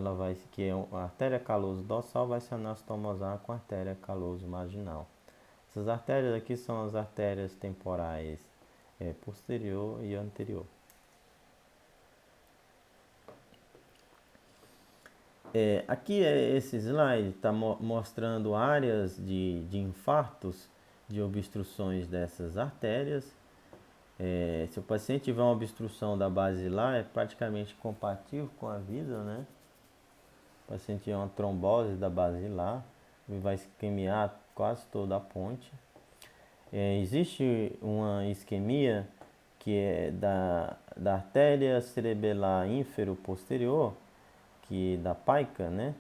a artéria caloso dorsal vai se anastomosar com a artéria caloso marginal. Essas artérias aqui são as artérias temporais posterior e anterior. Aqui esse slide está mostrando áreas de infartos, de obstruções dessas artérias. Se o paciente tiver uma obstrução da basilar, é praticamente compatível com a vida, né? O paciente tiver uma trombose da basilar, ele vai isquemiar quase toda a ponte. Existe uma isquemia que é da artéria cerebelar ínfero posterior, que da PAICA, né?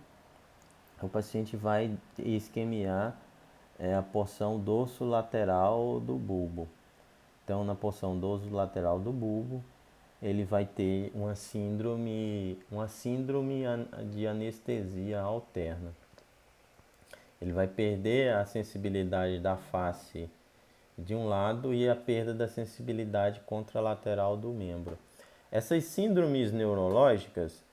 O paciente vai isquemiar a porção dorsolateral do bulbo. Então, na porção dorsolateral do bulbo, ele vai ter uma síndrome de anestesia alterna. Ele vai perder a sensibilidade da face de um lado e a perda da sensibilidade contralateral do membro. Essas síndromes neurológicas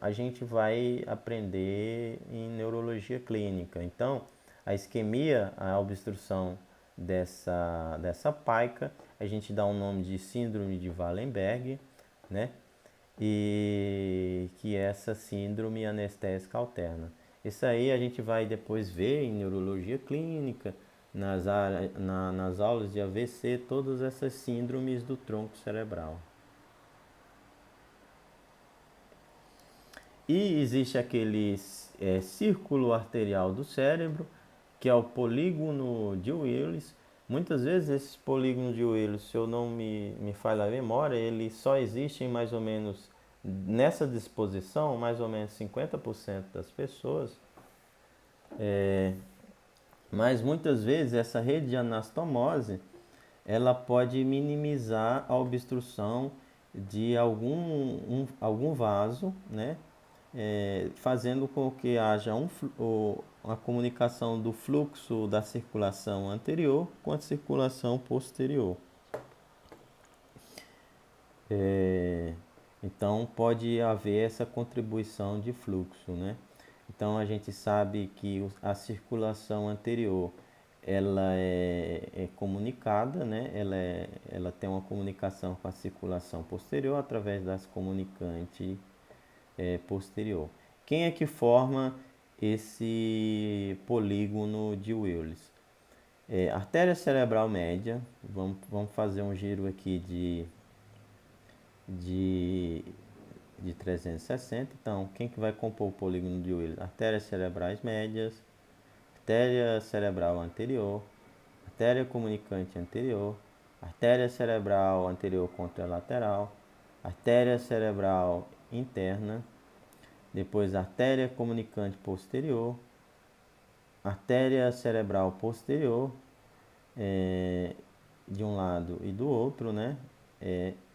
a gente vai aprender em neurologia clínica. Então, a isquemia, a obstrução dessa PAICA, a gente dá o nome de síndrome de Wallenberg, né? E que é essa síndrome anestésica alterna. Isso aí a gente vai depois ver em neurologia clínica, nas aulas de AVC, todas essas síndromes do tronco cerebral. E existe aquele círculo arterial do cérebro, que é o polígono de Willis. Muitas vezes esses polígonos de Willis, se eu não me falha a memória, ele só existe em mais ou menos, nessa disposição, mais ou menos 50% das pessoas. Mas muitas vezes essa rede de anastomose, ela pode minimizar a obstrução de algum vaso, né? Fazendo com que haja uma comunicação do fluxo da circulação anterior com a circulação posterior. Então pode haver essa contribuição de fluxo, né? Então a gente sabe que a circulação anterior ela é comunicada, né? Ela tem uma comunicação com a circulação posterior através das comunicantes posterior. Quem é que forma esse polígono de Willis? Artéria cerebral média. Vamos fazer um giro aqui de 360. Então, quem que vai compor o polígono de Willis? Artérias cerebrais médias, artéria cerebral anterior, artéria comunicante anterior, artéria cerebral anterior contralateral, artéria cerebral interna, depois artéria comunicante posterior, artéria cerebral posterior, de um lado e do outro, né?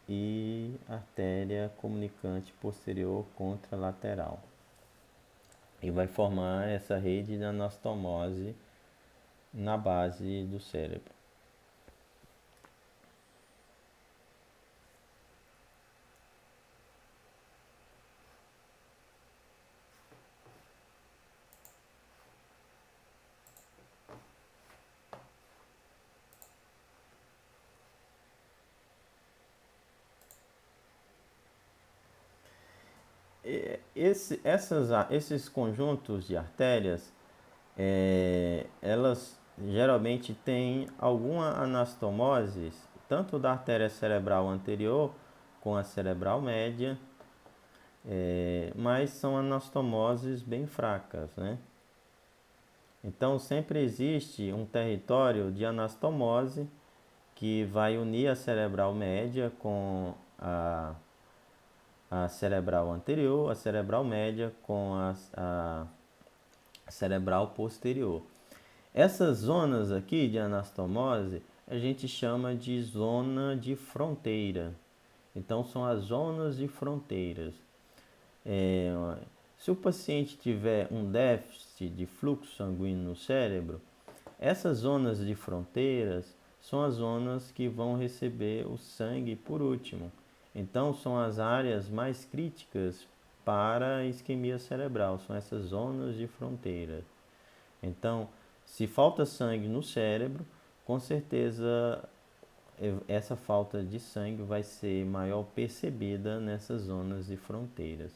E artéria comunicante posterior contralateral. E vai formar essa rede de anastomose na base do cérebro. Esses conjuntos de artérias, elas geralmente têm alguma anastomose, tanto da artéria cerebral anterior com a cerebral média, mas são anastomoses bem fracas, né? Então sempre existe um território de anastomose que vai unir a cerebral média com a cerebral anterior, a cerebral média com a cerebral posterior. Essas zonas aqui de anastomose a gente chama de zona de fronteira. Então são as zonas de fronteiras. É, Se o paciente tiver um déficit de fluxo sanguíneo no cérebro, essas zonas de fronteiras são as zonas que vão receber o sangue por último. Então, são as áreas mais críticas para a isquemia cerebral, são essas zonas de fronteira. Então, se falta sangue no cérebro, com certeza essa falta de sangue vai ser maior percebida nessas zonas de fronteiras,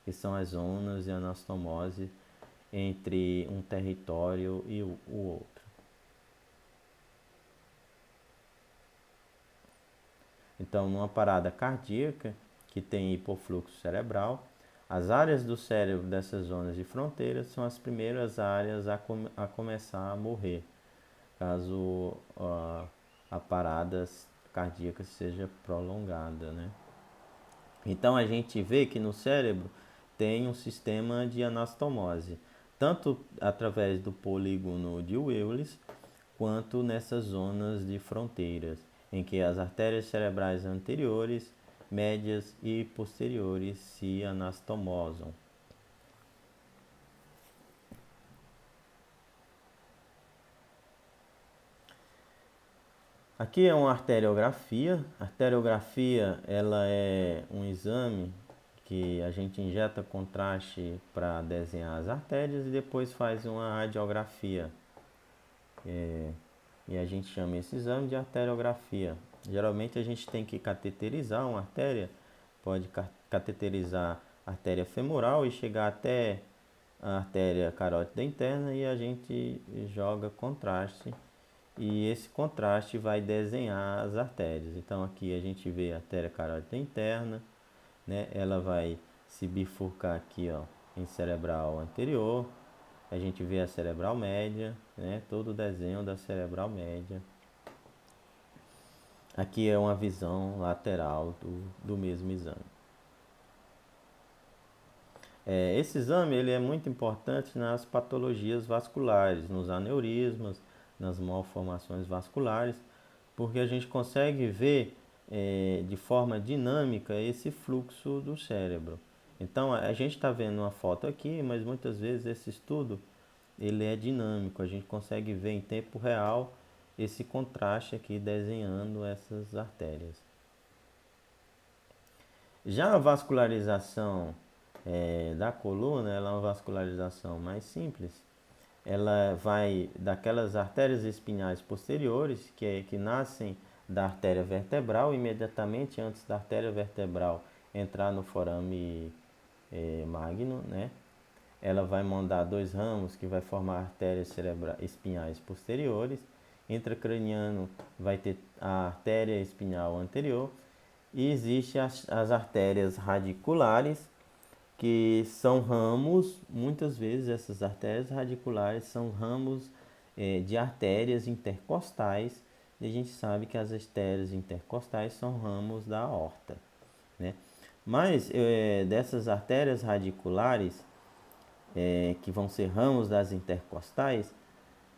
que são as zonas de anastomose entre um território e o outro. Então, numa parada cardíaca que tem hipofluxo cerebral, as áreas do cérebro dessas zonas de fronteira são as primeiras áreas a começar a morrer, caso a parada cardíaca seja prolongada, né? Então a gente vê que no cérebro tem um sistema de anastomose, tanto através do polígono de Willis, quanto nessas zonas de fronteiras, em que as artérias cerebrais anteriores, médias e posteriores se anastomosam. Aqui é uma arteriografia. A arteriografia ela é um exame que a gente injeta contraste para desenhar as artérias e depois faz uma radiografia. E a gente chama esse exame de arteriografia. Geralmente a gente tem que cateterizar uma artéria, pode cateterizar a artéria femoral e chegar até a artéria carótida interna e a gente joga contraste e esse contraste vai desenhar as artérias. Então aqui a gente vê a artéria carótida interna, né? Ela vai se bifurcar aqui, ó, em cerebral anterior. A gente vê a cerebral média, né? Todo o desenho da cerebral média. Aqui é uma visão lateral do mesmo exame. Esse exame ele é muito importante nas patologias vasculares, nos aneurismas, nas malformações vasculares, porque a gente consegue ver de forma dinâmica esse fluxo do cérebro. Então a gente está vendo uma foto aqui, mas muitas vezes esse estudo ele é dinâmico, a gente consegue ver em tempo real esse contraste aqui desenhando essas artérias. Já a vascularização da coluna, ela é uma vascularização mais simples. Ela vai daquelas artérias espinhais posteriores que nascem da artéria vertebral, imediatamente antes da artéria vertebral entrar no forame magno, né? Ela vai mandar dois ramos que vai formar artérias espinhais posteriores. Intracraniano vai ter a artéria espinhal anterior e existem as artérias radiculares, que são ramos, muitas vezes essas artérias radiculares são ramos de artérias intercostais, e a gente sabe que as artérias intercostais são ramos da aorta, né? Mas dessas artérias radiculares, que vão ser ramos das intercostais,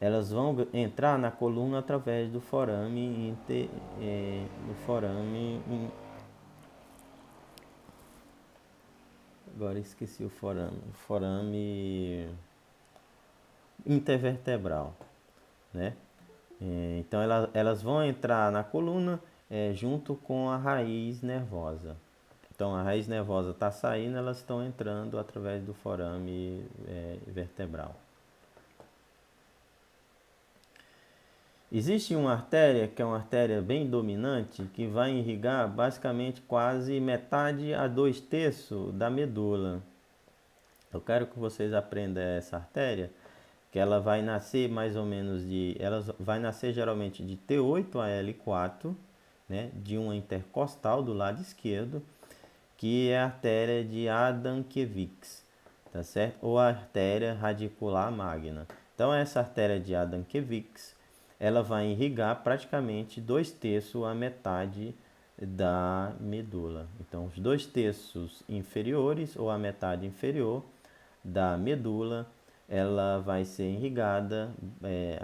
elas vão entrar na coluna através do forame, agora esqueci o forame intervertebral. né? Então elas vão entrar na coluna junto com a raiz nervosa. Então a raiz nervosa está saindo, elas estão entrando através do forame vertebral. Existe uma artéria, que é uma artéria bem dominante, que vai irrigar basicamente quase metade a 2/3 da medula. Eu quero que vocês aprendam essa artéria, que ela vai nascer mais ou menos ela vai nascer geralmente de T8 a L4, né, de uma intercostal do lado esquerdo, que é a artéria de Adamkiewicz, tá certo? Ou a artéria radicular magna. Então essa artéria de Adamkiewicz, ela vai irrigar praticamente 2/3 a metade da medula. Então os 2/3 inferiores ou a metade inferior da medula, ela vai ser irrigada,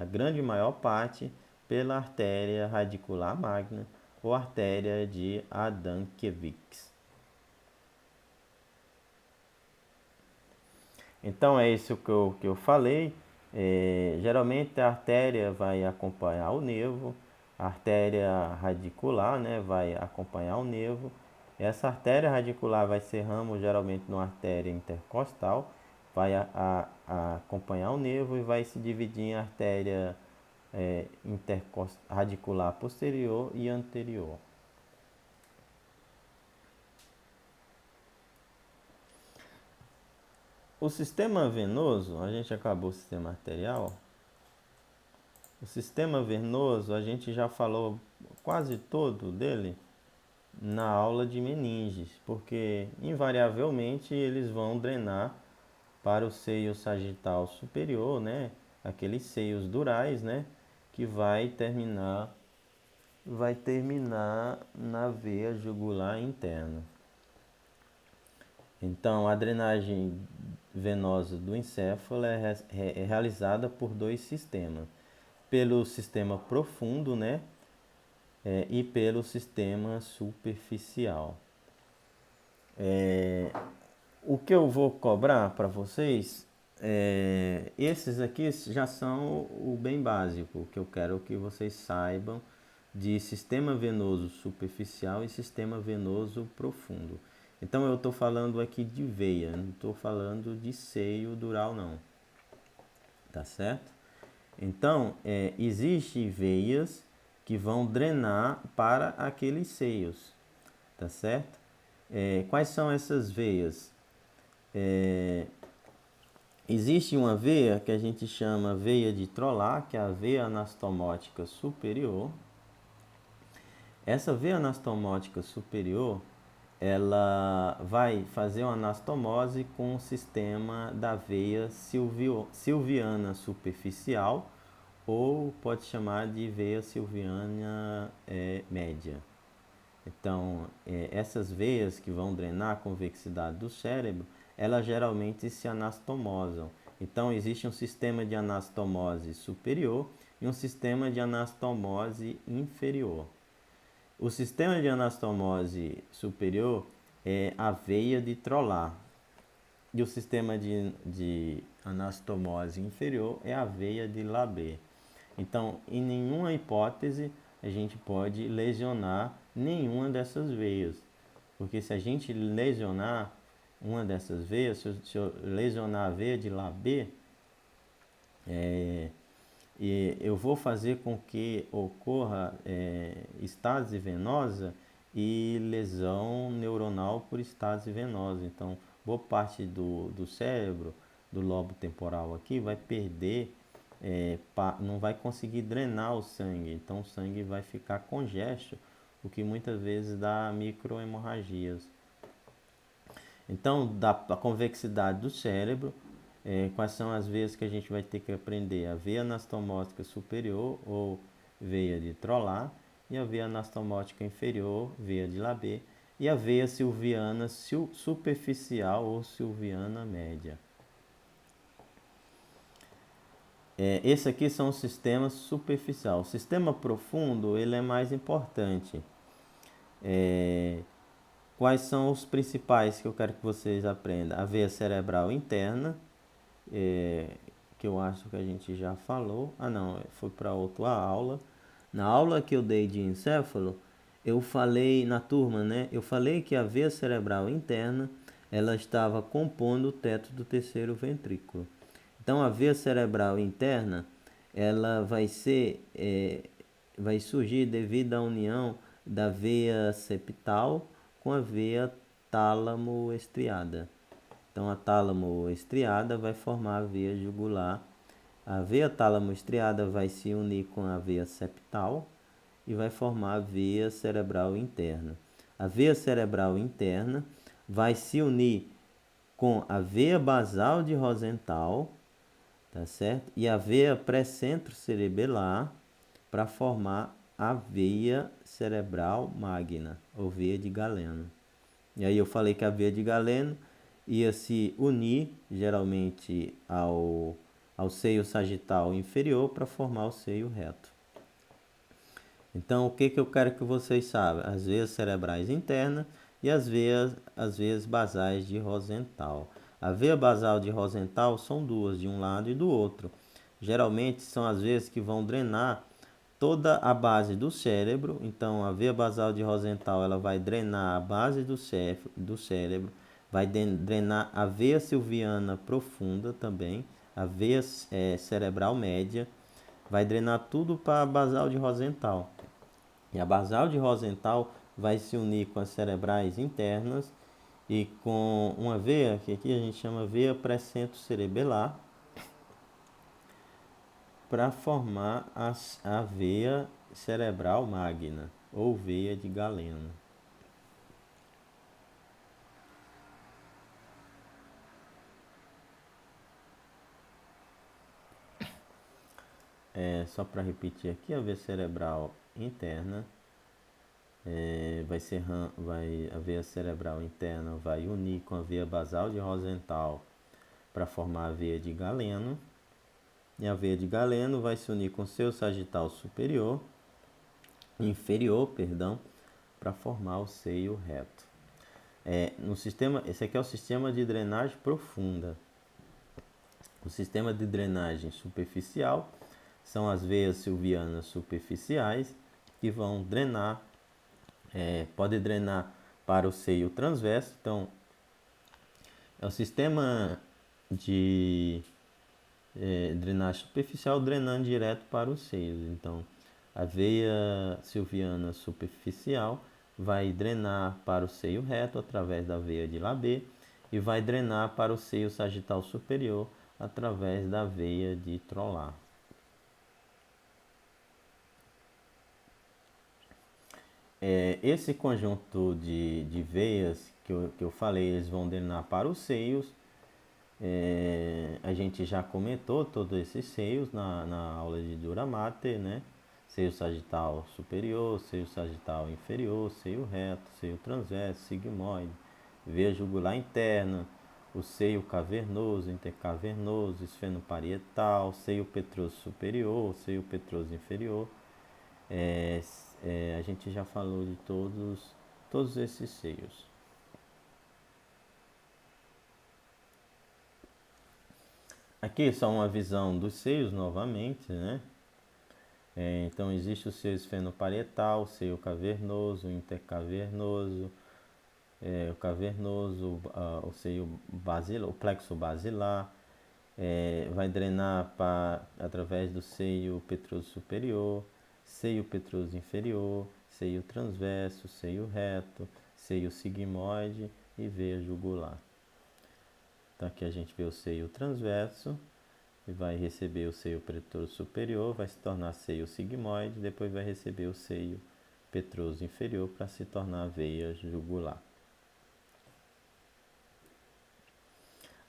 a grande maior parte, pela artéria radicular magna ou artéria de Adamkiewicz. Então é isso que eu falei. Geralmente a artéria vai acompanhar o nervo, a artéria radicular, né, vai acompanhar o nervo. Essa artéria radicular vai ser ramo geralmente numa artéria intercostal, vai acompanhar o nervo e vai se dividir em artéria radicular posterior e anterior. O sistema venoso, a gente acabou o sistema arterial. O sistema venoso, a gente já falou quase todo dele na aula de meninges, porque invariavelmente eles vão drenar para o seio sagital superior, né? Aqueles seios durais, né? Que vai terminar na veia jugular interna. Então, a drenagem venosa do encéfalo é realizada por dois sistemas. Pelo sistema profundo, né? E pelo sistema superficial. O que eu vou cobrar para vocês, esses aqui já são o bem básico, que eu quero que vocês saibam de sistema venoso superficial e sistema venoso profundo. Então eu estou falando aqui de veia, não estou falando de seio dural não, tá certo? Então, existem veias que vão drenar para aqueles seios, tá certo? Quais são essas veias? Existe uma veia que a gente chama veia de Trolar, que é a veia anastomótica superior. Essa veia anastomótica superior, ela vai fazer uma anastomose com o sistema da veia silviana superficial, ou pode chamar de veia silviana média. Então, essas veias que vão drenar a convexidade do cérebro, elas geralmente se anastomosam. Então, existe um sistema de anastomose superior e um sistema de anastomose inferior. O sistema de anastomose superior é a veia de Trolar. E o sistema de anastomose inferior é a veia de Labbé. Então, em nenhuma hipótese, a gente pode lesionar nenhuma dessas veias. Porque se a gente lesionar uma dessas veias, se eu lesionar a veia de Labbé, e eu vou fazer com que ocorra estase venosa e lesão neuronal por estase venosa. Então, boa parte do cérebro, do lobo temporal aqui, vai perder, não vai conseguir drenar o sangue. Então, o sangue vai ficar congesto, o que muitas vezes dá microhemorragias. Então, da convexidade do cérebro, quais são as veias que a gente vai ter que aprender? A veia anastomótica superior, ou veia de Trolar, e a veia anastomótica inferior, veia de Labbé, e a veia silviana superficial ou silviana média. Esse aqui são os sistemas superficial. O sistema profundo, ele é mais importante. Quais são os principais que eu quero que vocês aprendam? A veia cerebral interna, que eu acho que a gente já falou. Ah, não, foi para outra aula. Na aula que eu dei de encéfalo, eu falei na turma, né? Eu falei que a veia cerebral interna, ela estava compondo o teto do terceiro ventrículo. Então, a veia cerebral interna, ela vai surgir devido à união da veia septal com a veia tálamo-estriada. Então, a tálamo-estriada vai formar a veia jugular. A veia tálamo-estriada vai se unir com a veia septal e vai formar a veia cerebral interna. A veia cerebral interna vai se unir com a veia basal de Rosenthal, tá certo? E a veia pré-centro cerebelar para formar a veia cerebral magna, ou veia de Galeno. E aí eu falei que a veia de Galeno ia se unir geralmente ao seio sagital inferior para formar o seio reto. Então, o que eu quero que vocês saibam? As veias cerebrais internas e as veias basais de Rosenthal. A veia basal de Rosenthal são duas, de um lado e do outro. Geralmente são as veias que vão drenar toda a base do cérebro. Então, a veia basal de Rosenthal ela vai drenar a base do cérebro, vai drenar a veia silviana profunda também, a veia cerebral média, vai drenar tudo para a basal de Rosenthal. E a basal de Rosenthal vai se unir com as cerebrais internas e com uma veia, que aqui a gente chama veia pré-centro cerebelar, para formar a veia cerebral magna, ou veia de Galeno. Só para repetir aqui, a veia cerebral interna a veia cerebral interna vai unir com a veia basal de Rosenthal para formar a veia de Galeno. E a veia de Galeno vai se unir com seu sagital inferior, para formar o seio reto. Esse aqui é o sistema de drenagem profunda. O sistema de drenagem superficial são as veias silvianas superficiais que vão drenar, pode drenar para o seio transverso. Então, é o sistema de drenagem superficial drenando direto para os seios. Então, a veia silviana superficial vai drenar para o seio reto através da veia de Labé e vai drenar para o seio sagital superior através da veia de Trolar. Esse conjunto de veias que eu falei, eles vão drenar para os seios. A gente já comentou todos esses seios na aula de Dura Mater, né? Seio sagital superior, seio sagital inferior, seio reto, seio transverso, sigmoide, veia jugular interna, o seio cavernoso, intercavernoso, esfenoparietal, seio petroso superior, seio petroso inferior. A gente já falou de todos esses seios. Aqui só uma visão dos seios novamente, né? Então existe o seio esfenoparietal, o seio cavernoso, o intercavernoso, o cavernoso, o seio basilar, o plexo basilar, vai drenar através do seio petroso superior, seio petroso inferior, seio transverso, seio reto, seio sigmoide e veia jugular. Então aqui a gente vê o seio transverso e vai receber o seio petroso superior, vai se tornar seio sigmoide, depois vai receber o seio petroso inferior para se tornar a veia jugular.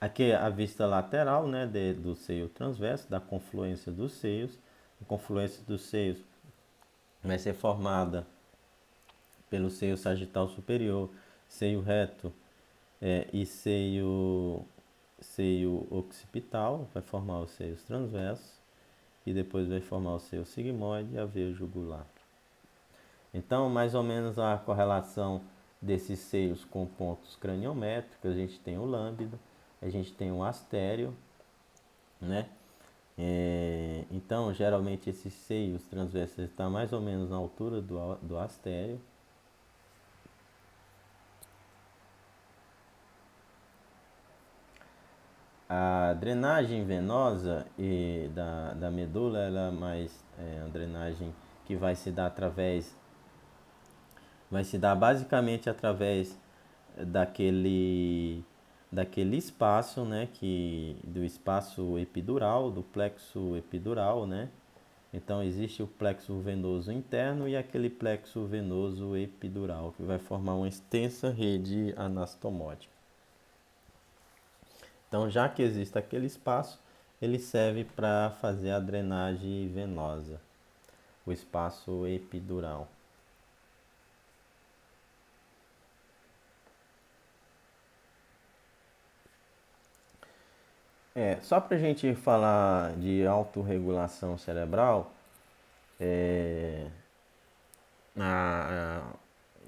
Aqui é a vista lateral, né, do seio transverso, da confluência dos seios. A confluência dos seios vai ser formada pelo seio sagital superior, seio reto e seio occipital, vai formar os seios transversos e depois vai formar o seio sigmoide e a veia jugular. Então, mais ou menos a correlação desses seios com pontos craniométricos, a gente tem o lâmbido, a gente tem o astéreo, né? Então, geralmente esses seios transversos estão mais ou menos na altura do astério. A drenagem venosa da medula, ela é mais uma drenagem que vai se dar basicamente através daquele daquele espaço, né, do espaço epidural, do plexo epidural, né? Então existe o plexo venoso interno e aquele plexo venoso epidural que vai formar uma extensa rede anastomótica. Então, já que existe aquele espaço, ele serve para fazer a drenagem venosa, o espaço epidural. Só para a gente falar de autorregulação cerebral, é, a- a-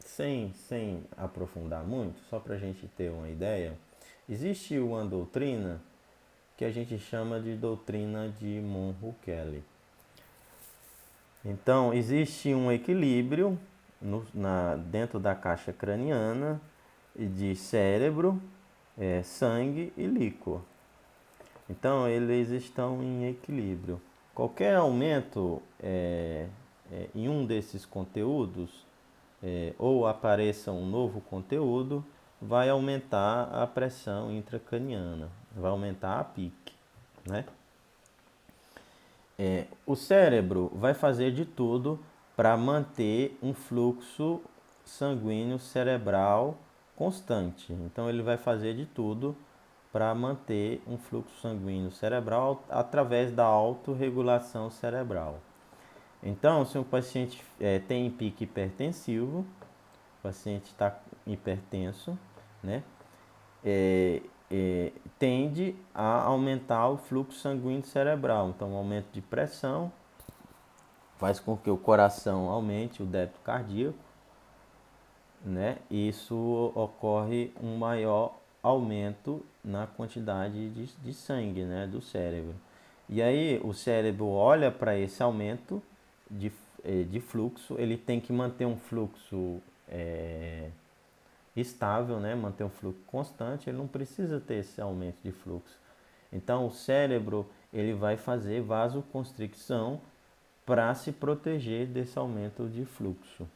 sem aprofundar muito, só para a gente ter uma ideia, existe uma doutrina que a gente chama de doutrina de Monroe Kelly. Então, existe um equilíbrio dentro da caixa craniana de cérebro, sangue e líquor. Então, eles estão em equilíbrio. Qualquer aumento em um desses conteúdos, ou apareça um novo conteúdo, vai aumentar a pressão intracraniana, vai aumentar a pique, né? O cérebro vai fazer de tudo para manter um fluxo sanguíneo cerebral constante. Então, ele vai fazer de tudo para manter um fluxo sanguíneo cerebral através da autorregulação cerebral. Então, se um paciente tem pique hipertensivo, o paciente está hipertenso, né? é, tende a aumentar o fluxo sanguíneo cerebral. Então, um aumento de pressão faz com que o coração aumente o débito cardíaco, né? Isso ocorre um maior aumento na quantidade de sangue, né, do cérebro. E aí o cérebro olha para esse aumento de, de fluxo, ele tem que manter um fluxo estável, né, manter um fluxo constante, ele não precisa ter esse aumento de fluxo. Então o cérebro ele vai fazer vasoconstricção para se proteger desse aumento de fluxo.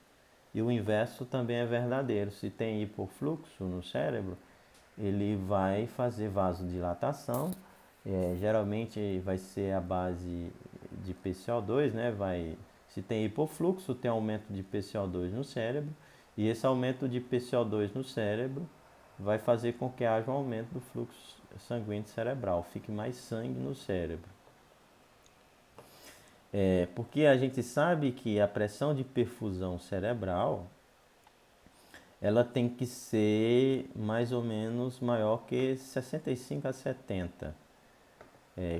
E o inverso também é verdadeiro. Se tem hipofluxo no cérebro, ele vai fazer vasodilatação. Geralmente vai ser a base de PCO2, né? Se tem hipofluxo, tem aumento de PCO2 no cérebro. E esse aumento de PCO2 no cérebro vai fazer com que haja um aumento do fluxo sanguíneo cerebral, fique mais sangue no cérebro. Porque a gente sabe que a pressão de perfusão cerebral ela tem que ser mais ou menos maior que 65 a 70.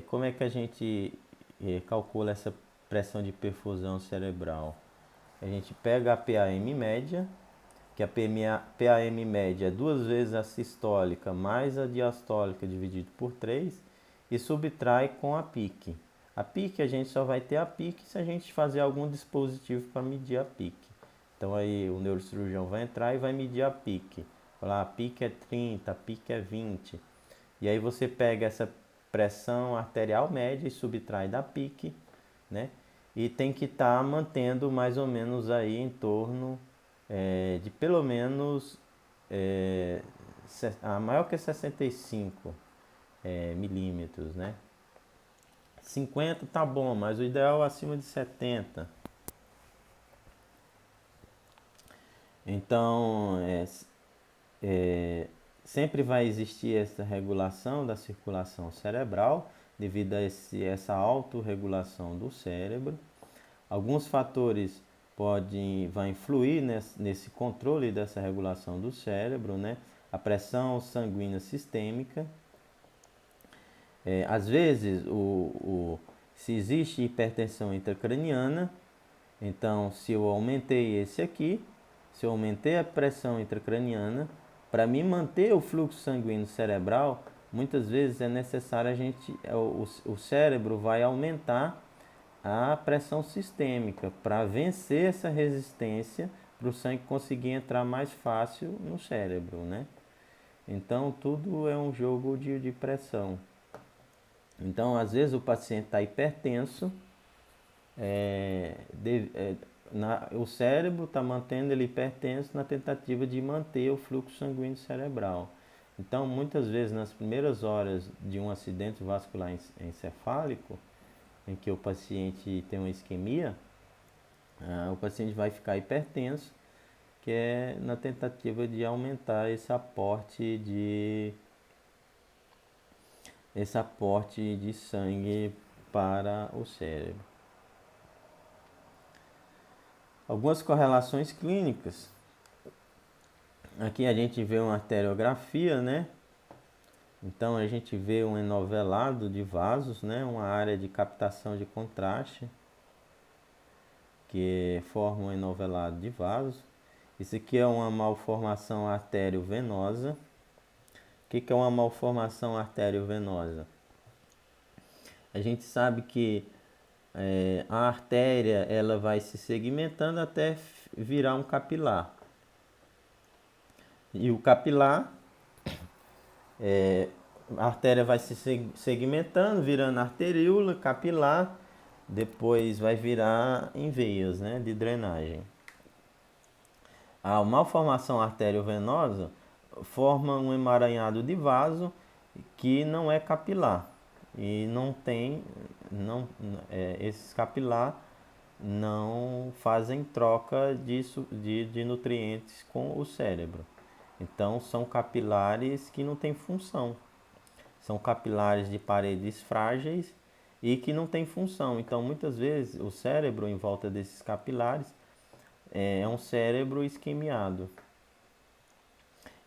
Como é que a gente calcula essa pressão de perfusão cerebral? A gente pega a PAM média, que a PAM média é duas vezes a sistólica mais a diastólica dividido por 3 e subtrai com a pique. A pique a gente só vai ter a pique se a gente fazer algum dispositivo para medir a pique. Então aí o neurocirurgião vai entrar e vai medir a pique. Falar, a pique é 30, a pique é 20. E aí você pega essa pressão arterial média e subtrai da pique, né? E tem que estar mantendo mais ou menos aí em torno de pelo menos a maior que 65 milímetros, né? 50 tá bom, mas o ideal é acima de 70. Então, é, sempre vai existir essa regulação da circulação cerebral devido a essa autorregulação do cérebro. Alguns fatores vão influir nesse controle dessa regulação do cérebro, né? A pressão sanguínea sistêmica. Às vezes, se existe hipertensão intracraniana, então se eu aumentei esse aqui, se eu aumentei a pressão intracraniana, para me manter o fluxo sanguíneo cerebral, muitas vezes é necessário a gente, o cérebro vai aumentar a pressão sistêmica para vencer essa resistência, para o sangue conseguir entrar mais fácil no cérebro, né? Então tudo é um jogo de pressão. Então às vezes o paciente está hipertenso, é, o cérebro está mantendo ele hipertenso na tentativa de manter o fluxo sanguíneo cerebral. Então, muitas vezes, nas primeiras horas de um acidente vascular encefálico, em que o paciente tem uma isquemia, o paciente vai ficar hipertenso, que é na tentativa de aumentar esse aporte de sangue para o cérebro. Algumas correlações clínicas. Aqui a gente vê uma arteriografia, né? Então a gente vê um enovelado de vasos, né? Uma área de captação de contraste que forma um enovelado de vasos. Isso aqui é uma malformação arteriovenosa. O que é uma malformação arteriovenosa? A gente sabe que a artéria ela vai se segmentando até virar um capilar. E o capilar, a artéria vai se segmentando, virando arteríola, capilar, depois vai virar em veias, né, de drenagem. A malformação arteriovenosa forma um emaranhado de vaso que não é capilar e esses capilar não fazem troca de nutrientes com o cérebro. Então são capilares que não têm função. São capilares de paredes frágeis e que não têm função. Então muitas vezes o cérebro em volta desses capilares é um cérebro isquemiado.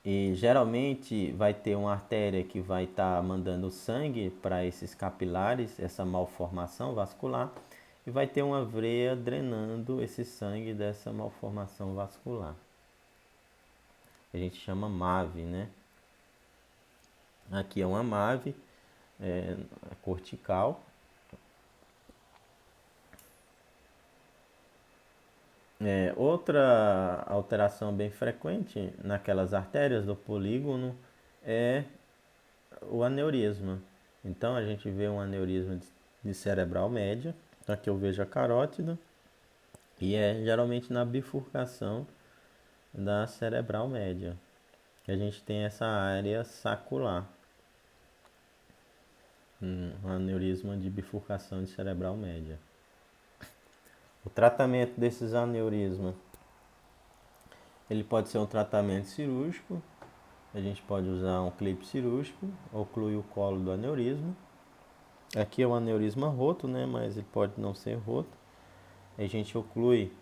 E geralmente vai ter uma artéria que vai estar mandando sangue para esses capilares, essa malformação vascular, e vai ter uma veia drenando esse sangue dessa malformação vascular. A gente chama MAVE, né? Aqui é uma MAVE cortical. Outra alteração bem frequente naquelas artérias do polígono é o aneurisma. Então a gente vê um aneurisma de cerebral média. Aqui eu vejo a carótida e é geralmente na bifurcação da cerebral média que a gente tem essa área sacular. Um aneurisma de bifurcação de cerebral média. O tratamento desses aneurismas, ele pode ser um tratamento cirúrgico. A gente pode usar um clipe cirúrgico, ocluir o colo do aneurisma. Aqui é um aneurisma roto, né? Mas ele pode não ser roto. A gente oclui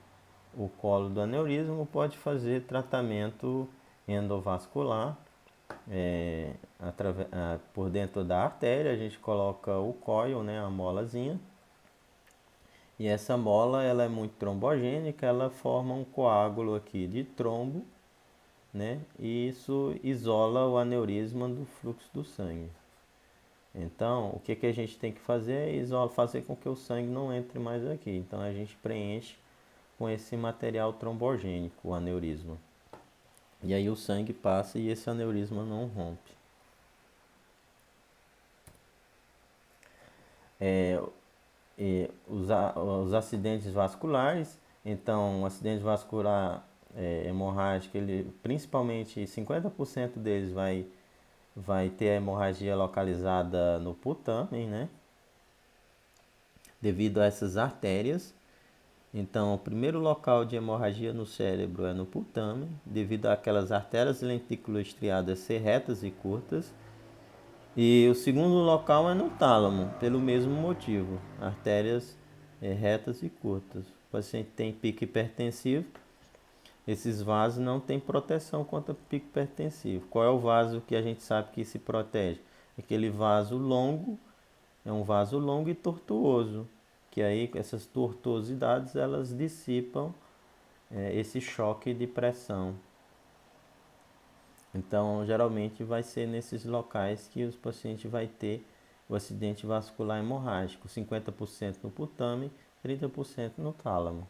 o colo do aneurisma, pode fazer tratamento endovascular por dentro da artéria. A gente coloca o coil, né? A molazinha. E essa mola ela é muito trombogênica, ela forma um coágulo aqui de trombo, né? E isso isola o aneurisma do fluxo do sangue. Então, o que a gente tem que fazer é fazer com que o sangue não entre mais aqui. Então, a gente preenche com esse material trombogênico, o aneurisma. E aí o sangue passa e esse aneurisma não rompe. Os acidentes vasculares, então, o acidente vascular hemorrágico, principalmente 50% deles vai ter a hemorragia localizada no putamen, né? Devido a essas artérias. Então, o primeiro local de hemorragia no cérebro é no putamen, devido àquelas artérias lenticuloestriadas ser retas e curtas. E o segundo local é no tálamo, pelo mesmo motivo, artérias retas e curtas. O paciente tem pico hipertensivo, esses vasos não têm proteção contra pico hipertensivo. Qual é o vaso que a gente sabe que se protege? Aquele vaso longo, é um vaso longo e tortuoso, que aí essas tortuosidades elas dissipam esse choque de pressão. Então, geralmente vai ser nesses locais que os pacientes vai ter o acidente vascular hemorrágico, 50% no putame, 30% no tálamo.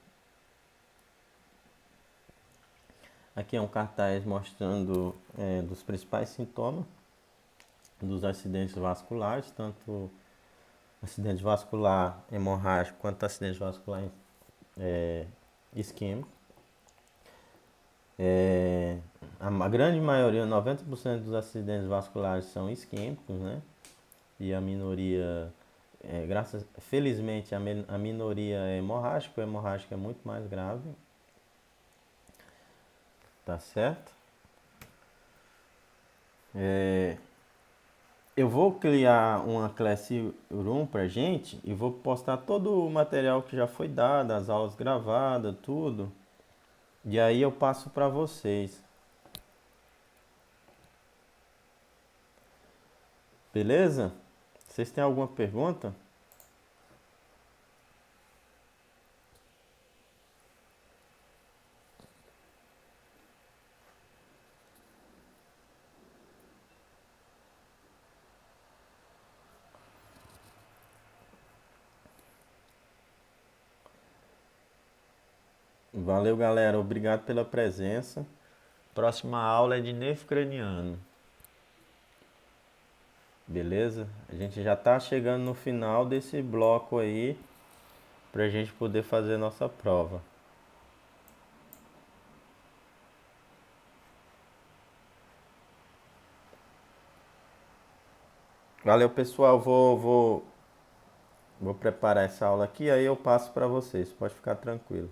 Aqui é um cartaz mostrando dos principais sintomas dos acidentes vasculares, tanto acidente vascular hemorrágico quanto acidente vascular isquêmico. A grande maioria, 90% dos acidentes vasculares são isquêmicos, né? E a minoria, felizmente, a minoria é hemorrágica. O hemorrágico é muito mais grave, tá certo? Eu vou criar uma Classroom pra gente e vou postar todo o material que já foi dado, as aulas gravadas, tudo. E aí eu passo para vocês. Beleza? Vocês têm alguma pergunta? Valeu, galera. Obrigado pela presença. Próxima aula é de nervo craniano. Beleza? A gente já tá chegando no final desse bloco aí pra gente poder fazer nossa prova. Valeu, pessoal. Vou preparar essa aula aqui, aí eu passo para vocês. Pode ficar tranquilo.